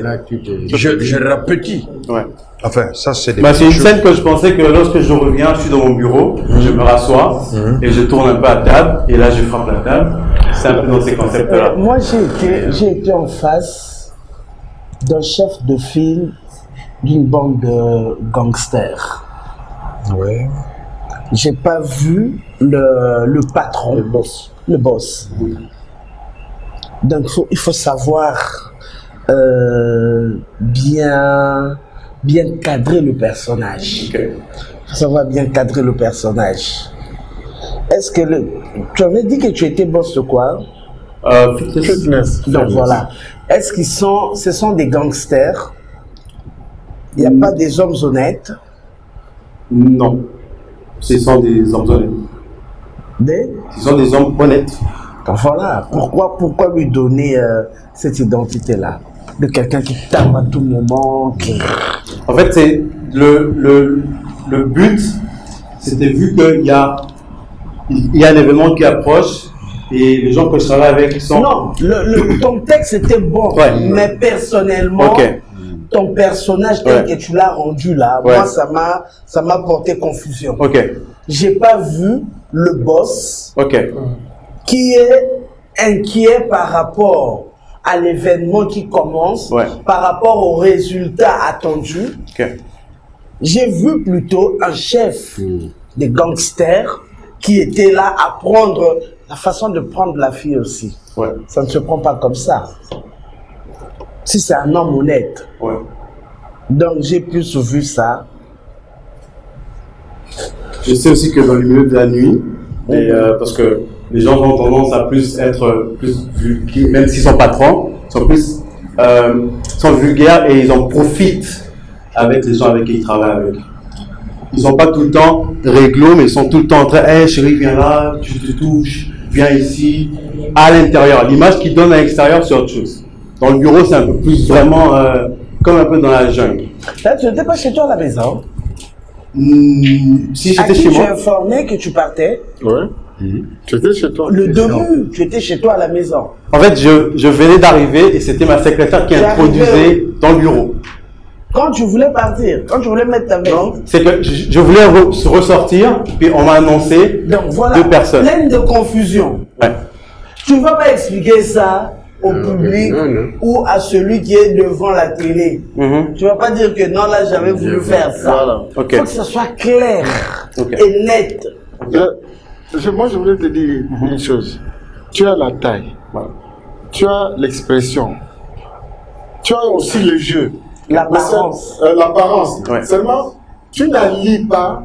je rapetis. Enfin, ça c'est des c'est une scène que je pensais que lorsque je reviens, je suis dans mon bureau, je me rassois et je tourne un peu à table et là je frappe la table. C'est un peu dans ces concepts-là. Moi j'ai été en face d'un chef de file d'une bande de gangsters. Ouais. J'ai pas vu le patron, le boss. Donc il faut savoir bien cadrer le personnage. Il faut savoir bien cadrer le personnage. Est-ce que tu avais dit que tu étais boss de quoi? Fitness. Donc voilà. Est-ce qu'ils ce sont des gangsters? Il n'y a pas des hommes honnêtes? Non. Ce sont des hommes honnêtes. Ce sont des hommes honnêtes. Donc voilà. Pourquoi lui donner cette identité-là? De quelqu'un qui tape à tout moment. En fait, c'est le but, c'était vu qu'il y a un événement qui approche et les gens que je travaille avec sont... Non, ton texte était bon, mais personnellement, ton personnage tel que tu l'as rendu là, moi ça m'a porté confusion. J'ai pas vu le boss qui est inquiet par rapport à l'événement qui commence, par rapport aux résultats attendus. J'ai vu plutôt un chef des gangsters qui était là à prendre la façon de prendre la fille aussi. Ça ne se prend pas comme ça. Si c'est un homme honnête. Donc j'ai plus vu ça. Je sais aussi que dans le milieu de la nuit, parce que les gens ont tendance à plus être même s'ils sont patrons, sont vulgaires et ils en profitent avec les gens avec qui ils travaillent avec. Ils sont pas tout le temps réglo, mais ils sont tout le temps en train, hey chérie, viens là, tu te touches, viens ici, à l'intérieur. L'image qu'ils donnent à l'extérieur, c'est autre chose. Dans le bureau, c'est un peu plus vraiment comme un peu dans la jungle. Là, tu n'étais pas chez toi à la maison? Si j'étais chez moi. Tu es informé que tu partais? Tu étais chez toi. Le début, tu étais chez toi à la maison. En fait, je venais d'arriver et c'était ma secrétaire qui introduisait dans le bureau. Quand tu voulais partir, quand tu voulais mettre ta valise. C'est que je voulais ressortir, puis on m'a annoncé Donc voilà, 2 personnes. pleine de confusion. Ouais. Tu ne vas pas expliquer ça au public ou à celui qui est devant la télé. Tu ne vas pas dire que non, là j'avais voulu faire ça. Voilà. Il faut que ça soit clair et net. Moi, je voulais te dire une chose. Tu as la taille, tu as l'expression, tu as aussi le jeu. L'apparence. L'apparence. Seulement, tu n'allies pas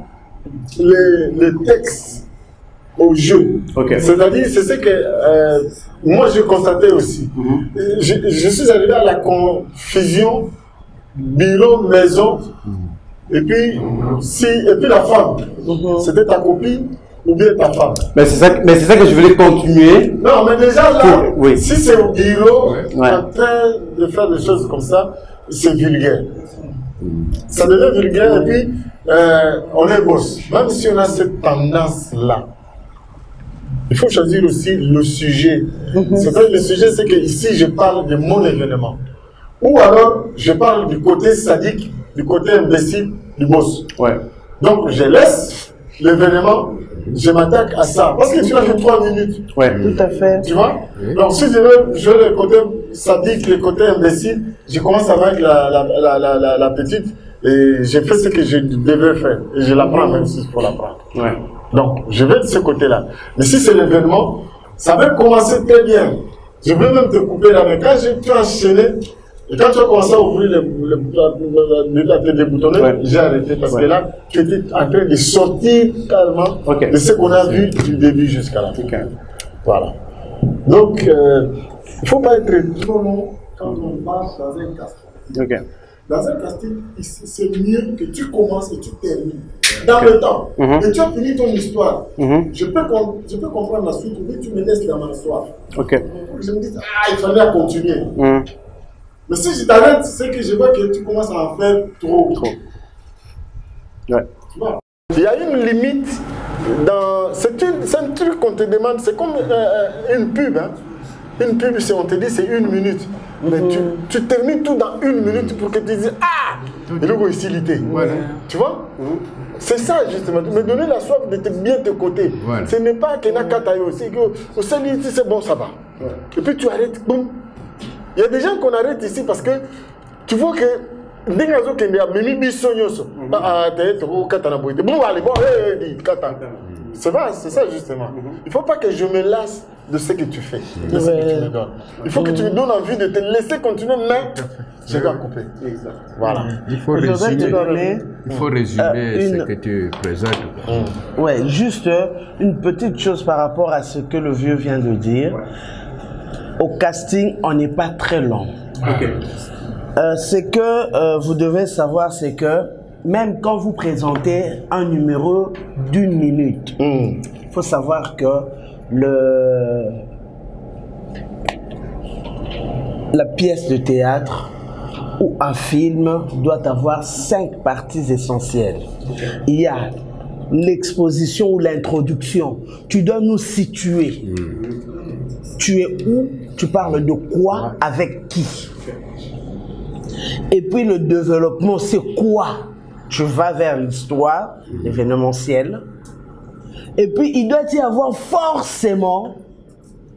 les textes au jeu. C'est-à-dire, c'est ce que moi j'ai constaté aussi. Je suis arrivé à la confusion bureau, maison, et puis la femme. C'était ta copine ou bien ta femme. Mais c'est ça que je voulais continuer. Non, mais déjà là, si c'est au bureau, en train de faire des choses comme ça, c'est vulgaire. Ça devient vulgaire et puis on est boss. Même si on a cette tendance-là, il faut choisir aussi le sujet. C'est-à-dire le sujet, c'est que ici je parle de mon événement. Ou alors je parle du côté sadique, du côté imbécile du boss. Donc je laisse l'événement, je m'attaque à ça. Parce que tu n'as que 3 minutes. Tout à fait. Tu vois? Donc si je veux le côté sadique, le côté imbécile, je commence avec la petite et j'ai fait ce que je devais faire. Et je la prends même si il faut la prendre. Donc je vais de ce côté-là. Mais si c'est l'événement, ça va commencer très bien. Je veux même te couper là, mais quand tu as enchaîné, et quand tu as commencé à ouvrir les déboutonnés, j'ai arrêté parce que là, tu étais en train de sortir carrément de ce qu'on a vu du début jusqu'à la fin. Voilà. Donc, il ne faut pas être trop long quand on passe dans un casting. Dans un casting, c'est mieux que tu commences et tu termines. Dans le temps. Et tu as fini ton histoire. Je peux comprendre la suite, mais tu me laisses dans ma soif. Je me dis, il fallait continuer. Mais si je t'arrête, c'est que je vois que tu commences à en faire trop. Tu vois? Il y a une limite dans. C'est un truc qu'on te demande, c'est comme une pub. Hein? Une pub, on te dit c'est 1 minute. Mais tu termines tout dans 1 minute pour que tu dises il y a une facilité. Tu vois? C'est ça justement, me donner la soif de bien te côté. Ce n'est pas que Nakatayo, c'est que au sein c'est bon, ça va. Et puis tu arrêtes, boum. Il y a des gens qu'on arrête ici parce que tu vois que dès qu'il y a Mimi Bissonyoso, c'est ça justement. Il ne faut pas que je me lasse de ce que tu fais, de ce que tu me donnes. Il faut que tu me donnes envie de te laisser continuer, mais je dois couper. Voilà. Il faut résumer ce que tu présentes. Ouais, juste une petite chose par rapport à ce que le vieux vient de dire. Au casting, on n'est pas très long. Ce que vous devez savoir, c'est que même quand vous présentez un numéro d'1 minute, il faut savoir que la pièce de théâtre ou un film doit avoir 5 parties essentielles. Il y a l'exposition ou l'introduction. Tu dois nous situer. Tu es où? Tu parles de quoi? Avec qui? Et puis le développement, c'est quoi? Tu vas vers l'histoire événementielle. Et puis il doit y avoir forcément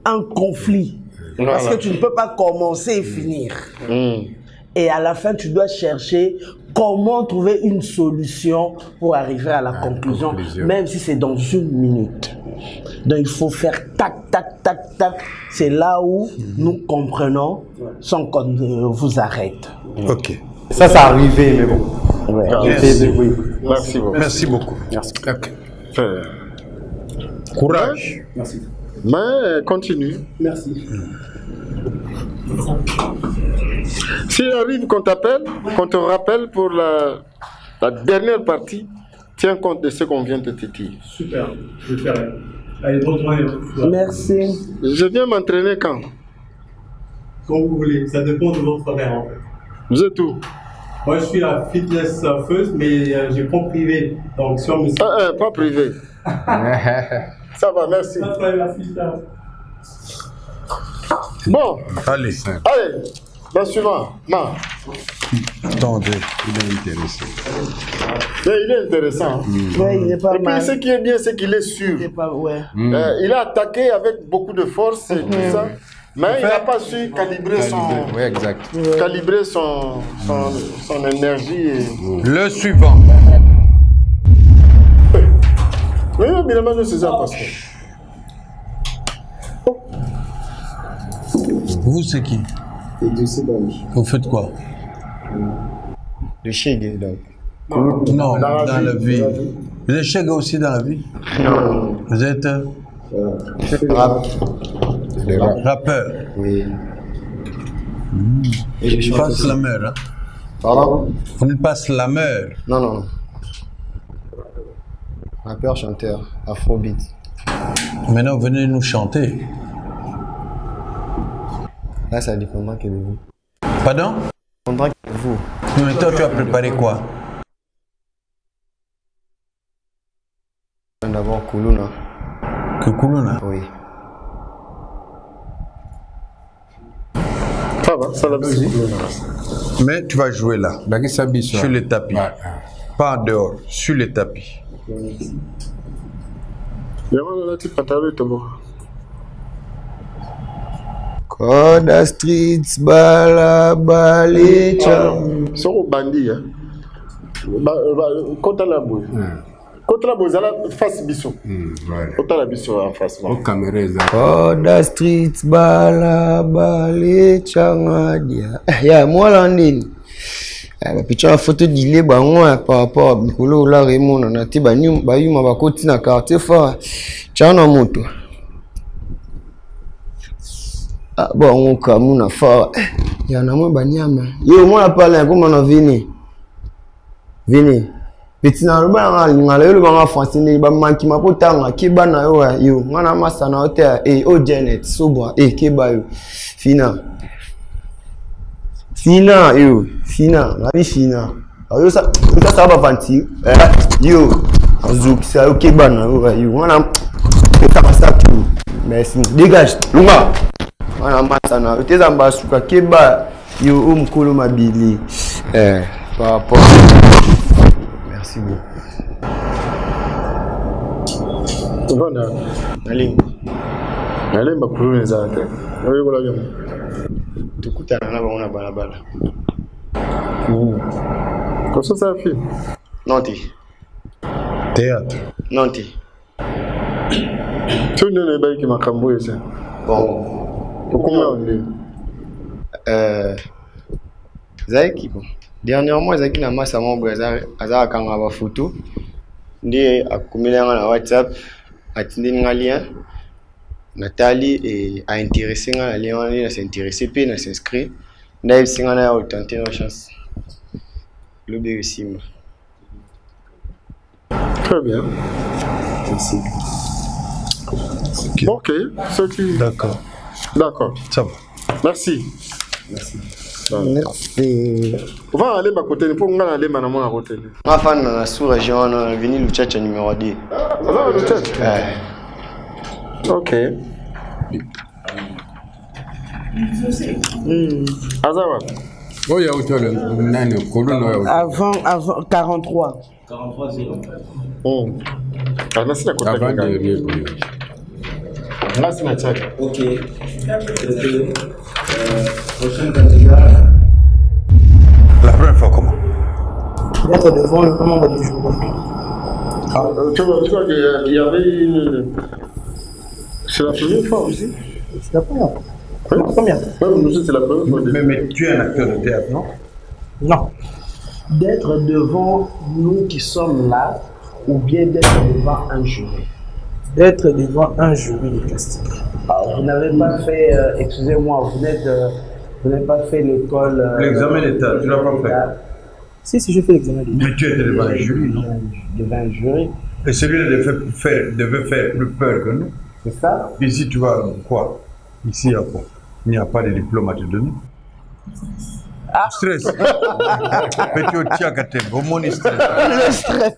un conflit. Parce que tu ne peux pas commencer et finir. Et à la fin, tu dois chercher comment trouver une solution pour arriver à la conclusion, même si c'est dans 1 minute. Donc il faut faire tac, tac, tac, tac. C'est là où nous comprenons sans qu'on vous arrête. Ok. Ça arrivé, mais bon. Merci beaucoup. Merci beaucoup. Merci. Courage. Merci. Mais continue. Merci. S'il arrive qu'on t'appelle, qu'on te rappelle pour la dernière partie, tiens compte de ce qu'on vient de te dire. Super, je le ferai. Allez, bonne journée. Merci. Je viens m'entraîner quand? Quand vous voulez, ça dépend de votre horaire en fait. Vous êtes où? Moi je suis à Fitness First, mais j'ai pas privé. Donc sur mes... pas privé. Ça va, merci. Bon. Allez. Allez, la suivante. Ma. Attendez. Il est intéressant. Mais il est intéressant. Ouais, il est pas Et puis mal. ce qui est bien, c'est qu'il est sûr. Il est pas, ouais. Il a attaqué avec beaucoup de force et tout ça. Mais il n'a pas su calibrer Oui, exact. calibrer son énergie. Le suivant. Oui, mais la c'est ça, pasteur. Vous, c'est qui? Vous faites quoi? Le Chegue, donc. Non, dans la vie. Vous êtes Chegue aussi dans la vie? Non. Vous êtes rappeur? Oui. Et je pas slammer, hein? Pardon? Vous n'êtes pas slammer? Non, non, non. Rappeur, chanteur, afrobeat. Maintenant, venez nous chanter. Là, ça dépendra que de vous. Pardon? Ça dépendra que de vous. Mais toi, tu as préparé quoi? D'abord, Kuluna. Que Kuluna? Oui. Ça va, ça va bien. Mais tu vas jouer là. Sur les tapis. Pas en dehors, sur les tapis. Koda streets bala balicha. Soko bandi hein. Kota la boy. Kota la boy zala face biso. Kota la biso en face. Au caméra ça. Koda streets bala balicha ngadia. Ya moi landine. Picha photo d'ilé bango par rapport à Bikolo la Raymond na ti banyu bayuma bakoti na quartier fort. Chana moto. Ah bon, on kamu na fort. Ya na mo banyama. Yo moi parler comment on vini. Vini. Petit na ruba ngala yo banga français ba manki makotanga kiba na yo ngana masa na hotel o Janet sobwa kiba yo. Fina. Fina, la vie fina. Yo ça va vantir. Yo, Zouk, c'est ok bana, yo, on a ça tout. Merci. Dégage, Lunga. On a masana, tes ambasuka keba, yo mkolo mabili. Par rapport. Merci beaucoup. Voilà. Allez. Allez, ma couleur les a. Oui, voilà. Tukutana na bana balabala. Comme ça fait. Nanti. Théâtre. Nanti. Tu ne l'as pas qui m'a camboyé ça. Bon. Combien on est? Zaki bon. Dernièrement Zaki na massa membre azaka kanga ba photo. Ndi akumilanga na WhatsApp atindi nga lien. Nathalie a intéressé à lien, elle s'est intéressée, puis elle s'inscrit. D'ailleurs, si on a tenté nos chances. L'obéissime. Très bien. Merci. Okay. Ok, c'est qui? D'accord. D'accord. Ça va. Merci. Merci. Merci. On va aller à côté, pour aller à mon côté. Ma femme dans la sous-région, on a venu le tchatch numéro 10. Ah, le tchatch? Ok. Azawa. Oh, il y a autre Avant 43. 43 0. Ah, merci la avant dernier. Merci la tchak. Ok. Prochain candidat. La première fois comment? D'être devant le membre du jour. Tu vois qu'il y avait une... C'est la première fois aussi? C'est la première fois. Oui, la première. Oui, c'est la première fois. Mais tu es un acteur de théâtre, non? Non. D'être devant nous qui sommes là, ou bien d'être devant un jury. D'être devant un jury de casting. Alors, vous n'avez pas fait, excusez-moi, vous n'avez pas fait l'école... L'examen d'État, tu l'as pas fait? Si, je fais l'examen d'État. Mais tu étais devant un jury, non? Devant un jury. Et celui-là devait faire plus peur que nous. C'est ça? Ici, tu vois quoi? Ici, il n'y a pas de diplôme à te donner. Stress. Petit au tiakate, au monde stress. Le stress.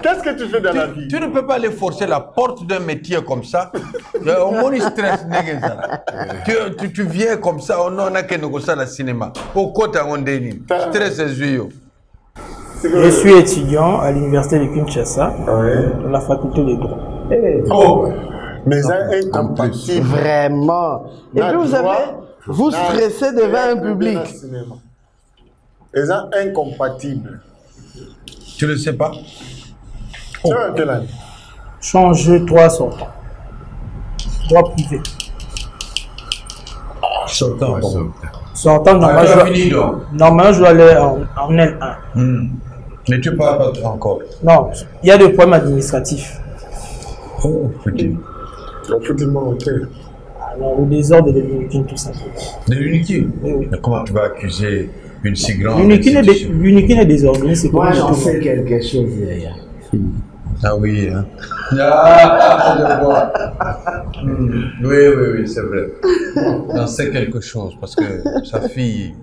Qu'est-ce que tu fais dans la vie? Tu ne peux pas aller forcer la porte d'un métier comme ça. Au monde stress, tu viens comme ça, on a que nous ça le cinéma. Au côté on déni. Stress est joué. Je suis étudiant à l'université de Kinshasa, dans la faculté de droit. Oh, mais ça est incompatible. Vraiment. Et puis vous savez, vous stressez devant un public. Et ça incompatible. Tu ne sais pas? Tu as quelle année? Changer droit sortant. Droit privé. Sortant. Sortant, normalement, je dois aller en L1. Mais tu ne parles pas encore. Non, il y a des problèmes administratifs. Oh, petit. Alors, le désordre de l'UNIKIN, tout simplement. De l'UNIKIN? Oui. Mais comment tu vas accuser une si grande l'UNIKIN est désordonné, c'est Moi, quoi? j'en sais quelque chose. Ah oui, hein. Je vois. Oui, c'est vrai. J'en sais quelque chose parce que sa fille...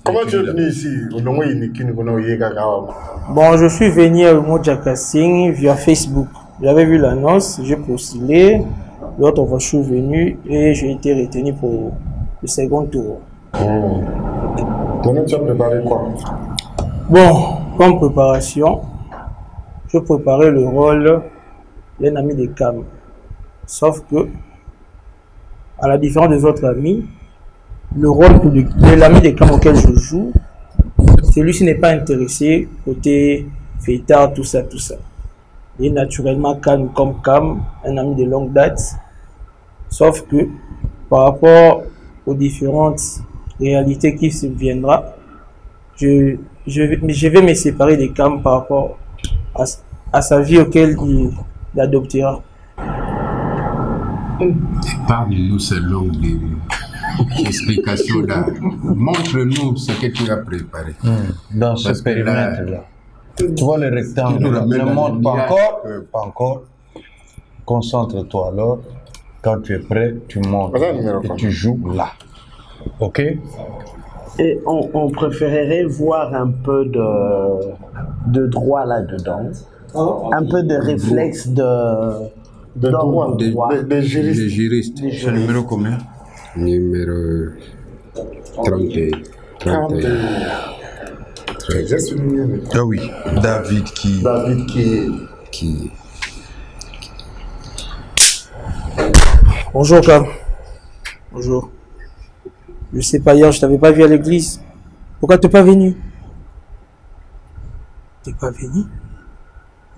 Comment tu es venu ici? Bon, je suis venu au mot Jakassing via Facebook. J'avais vu l'annonce, j'ai postulé. L'autre fois, je suis venu et j'ai été retenu pour le second tour. Maintenant, tu as préparé quoi? Bon, comme préparation, je préparais le rôle d'un ami de Cam. Sauf que, à la différence des autres amis, le rôle de l'ami de Cam auquel je joue, celui-ci n'est pas intéressé côté fêtard, tout ça. Il est naturellement calme comme Cam, un ami de longue date. Sauf que, par rapport aux différentes réalités qui se viendra, je vais me séparer de Cam par rapport à sa vie auquel il adoptera. Parle-nous selon des explications là. Montre-nous ce que tu as préparé. Dans ce périmètre-là. Tu vois le rectangle, ne montre pas encore. Pas encore. Concentre-toi alors. Quand tu es prêt, tu montes et tu joues là. Ok? Et on préférerait voir un peu de droit là-dedans. Un peu de réflexe de droit. Des juristes. C'est le numéro combien? Numéro 31. Ah oui, David qui... Bonjour Cam. Bonjour. Je sais pas, hier je t'avais pas vu à l'église. Pourquoi t'es pas venu? T'es pas venu?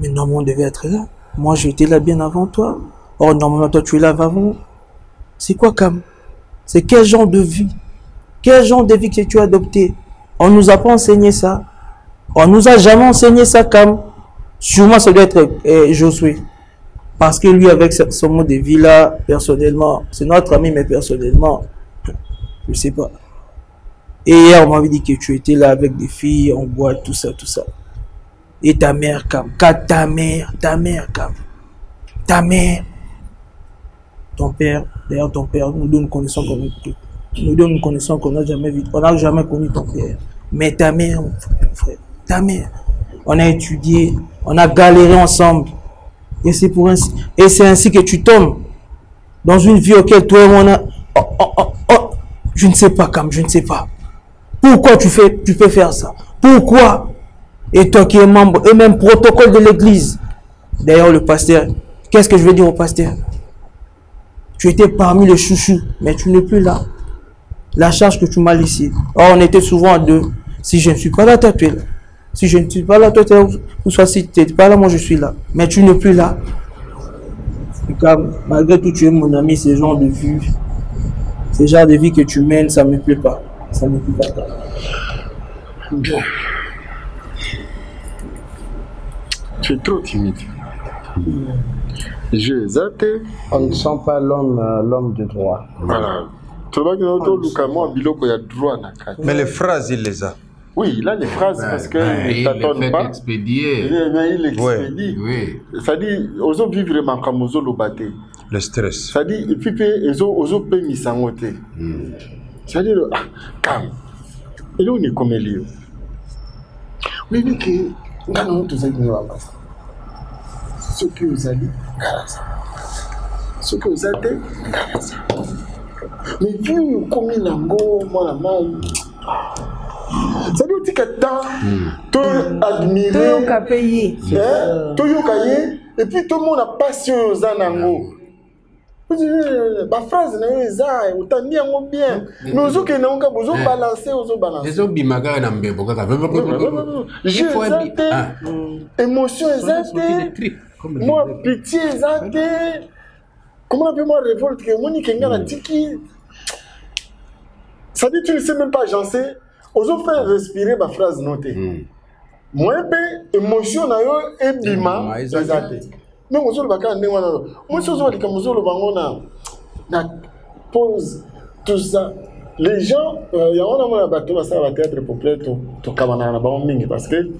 Mais normalement on devait être là. Moi j'étais là bien avant toi. Oh normalement toi tu es là avant. C'est quoi Cam? C'est quel genre de vie? Quel genre de vie que tu as adopté? On nous a pas enseigné ça. On nous a jamais enseigné ça Cam. Sûrement ça doit être Josué. Parce que lui, avec son mode de vie là, personnellement, c'est notre ami, mais personnellement, je sais pas. Et hier, on m'avait dit que tu étais là avec des filles, on boit, tout ça. Et ta mère, Cam. Ta mère, Cam. Ta mère. Ton père, d'ailleurs, ton père, nous deux nous connaissons qu'on n'a jamais vu, on n'a jamais connu ton père. Mais ta mère, mon frère, ta mère. On a étudié, on a galéré ensemble. Et c'est ainsi que tu tombes dans une vie auquel toi et moi on a... Je ne sais pas, Cam, je ne sais pas. Pourquoi tu peux faire ça? Pourquoi? Et toi qui es membre, et même protocole de l'église. D'ailleurs, le pasteur, qu'est-ce que je vais dire au pasteur? Tu étais parmi les chouchous, mais tu n'es plus là. La charge que tu m'as laissée. Or, on était souvent à deux. Si je ne suis pas là, toi tu es là. Si je ne suis pas là, toi tu es là. Ou soit si tu n'es pas là, moi je suis là. Mais tu n'es plus là. Car malgré tout, tu es mon ami, ce genre de vie. Ce genre de vie que tu mènes, ça ne me plaît pas. Ça ne me plaît pas. Bien. Tu es trop timide. On ne sent pas l'homme de droit. Voilà. Mais les phrases, il les a. Oui, il a les phrases parce qu'il ne t'attendent pas. Il expédie. Oui. C'est-à-dire, aux autres vivent vraiment comme aux autres battés. Le stress. C'est-à-dire, aux autres pays sangoté. C'est-à-dire, calme. Et là, on est comme Elio. Oui, mais que, quand on tous a dit, ce que vous allez, ce que vous avez, mais vu comme il a go, moi la main, ça veut dire que tu admirer, tu as payé, tu as et puis tout le monde a passion aux anango. Ma phrase n'est pas autant bien ou bien. Nous autres qui n'avons pas besoin de balancer aux balances. Les autres bimaga n'ont pas besoin. J'ai émotion exacte. Moi pitié exacte. Comment appelle-moi révolte que moi ni kenga la tiki. Ça dit tu ne sais même pas agencer. Aux autres faire respirer ma phrase notée. Moi émotion na yo et bima exacte. Mais moi je le baka ne wana. Moi je le comme je le bango na pose tout ça. Les gens il y a on a bateau ça va théâtre populaire to kabana na bango mingi parce que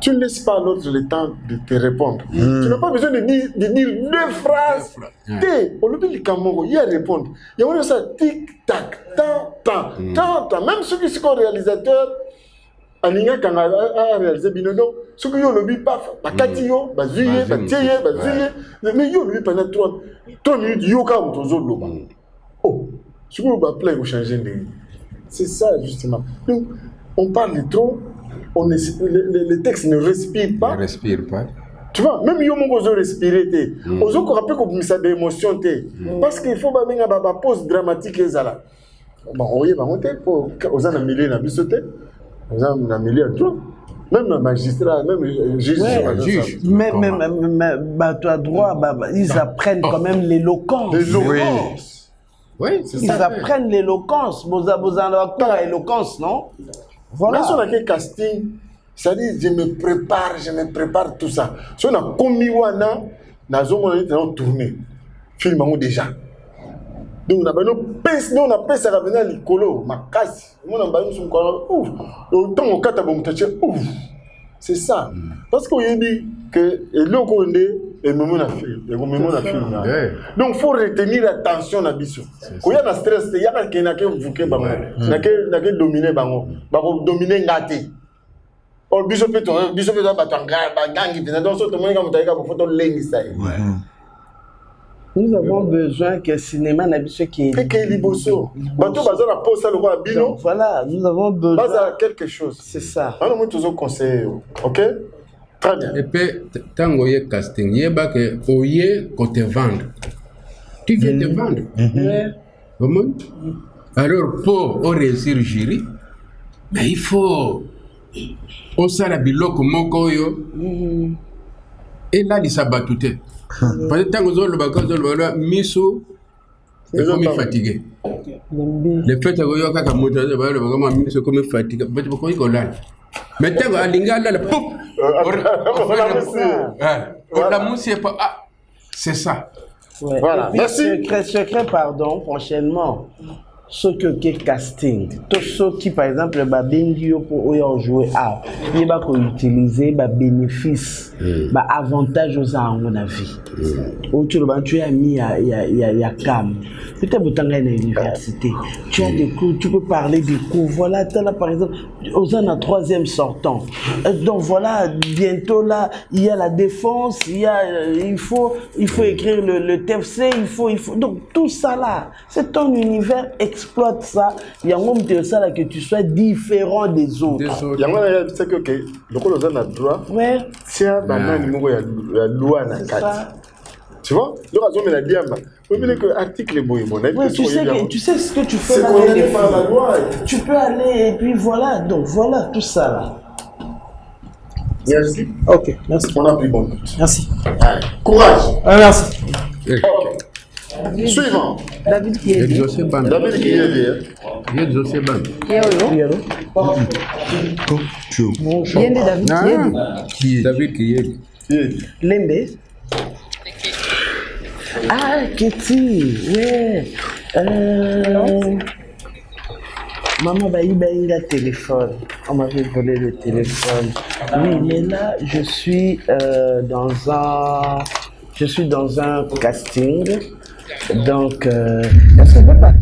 tu ne laisses pas l'autre le temps de te répondre. Tu n'as pas besoin de dire deux phrases. Au lieu de Cameroun, il y a répondre. Il y a ça tic tac tant. Même ceux qui sont réalisateurs Alinga quand a réalisé binono, ceux qui ont le but pas katio, bazuye, mais yo lui pendant 3 minutes yo ka utozo loba. Oh, ce que vous appelez vous changer de. C'est ça justement. Donc on parle trop, les textes ne respirent pas. Tu vois, même yo mon gozo respirer té. Ozo ko rappelle ko misa des émotions té. Parce qu'il faut ba menga ba pause dramatique ezala. Bon, oye ba monter pour aux ana milieu na bisoté. Aux ana milieu trop. Même le magistrat, même le juge. Même tu as droit, ils apprennent quand même l'éloquence. Oui, c'est ça. Ils apprennent l'éloquence. Vous avez l'éloquence, non? Voilà. Quand on a quel casting, c'est-à-dire je me prépare tout ça. Si on a commis wana, on a tourné. Film déjà. Donc on a pas ça revenir à l'écolo, ma casse. On a baillé sur ouf. Autant au katabom ouf. C'est ça. Parce qu'on dit que le condé et moment a film. Donc faut retenir l'attention à biso. Quand il y a stress, il y a quelqu'un qui vous bango, n'a que dominer bango, dominer ngati. Or biso peut batanga gangi donc tout le monde comme taïka pour photo lengi ça. Nous avons besoin que le cinéma n'a pas qui est liboso. Bateau bazar la pose ça le roi bino. Voilà, nous avons besoin de quelque chose. C'est ça. On nous toujours conseiller. OK? Très bien. Et puis tango ye casting, ye ba que oye qu'on te vende. Tu viens te vendre. Comment? Alors pour réussir jury, mais il faut osala biloko moko yo. Et là il s'abatute. Parce que tant que zolo baka miso il faut me fatiguer. Le fait que yo kaka moto zo ba lo baka miso comme fatigué. Mais pourquoi il colane? Mais tant que alinga là pop. La mousse pas c'est ça. Voilà. Merci. Secret pardon prochainement. Ce que casting, tout ce qui par exemple va bendio pour jouer à, il va utiliser ba bénéfice, ba avantage aux à mon avis. Autour de tu as mis il y a cam. Peut-être que tu as une université, tu as des cours, tu peux parler des cours. Voilà, là par exemple, aux en a 3e sortant. Donc voilà, bientôt là, il y a la défense, il faut écrire le TFC, il faut donc tout ça là, c'est ton univers. Exploite ça, il y a un moment de ça là que tu sois différent des autres. Il y a un moment c'est que le col a droit. Ouais. Tiens, banane numéro la loi na 4. Tu vois? Le raison mais la diamba. Vous voyez que article boy mon avis. Tu sais ce que tu fais là. La loi. Tu peux aller et puis voilà. Donc voilà tout ça là. Merci. OK, merci. On a pris bon. Merci. Allez, courage. Merci. OK. Suivant. David qui est David qui est David qui est Lembe. Ah, Ketty, ouais. Maman Baïba téléphone. On m'avait volé le téléphone. Oui, mais là, je suis dans un casting. Donc, est-ce qu'on peut pas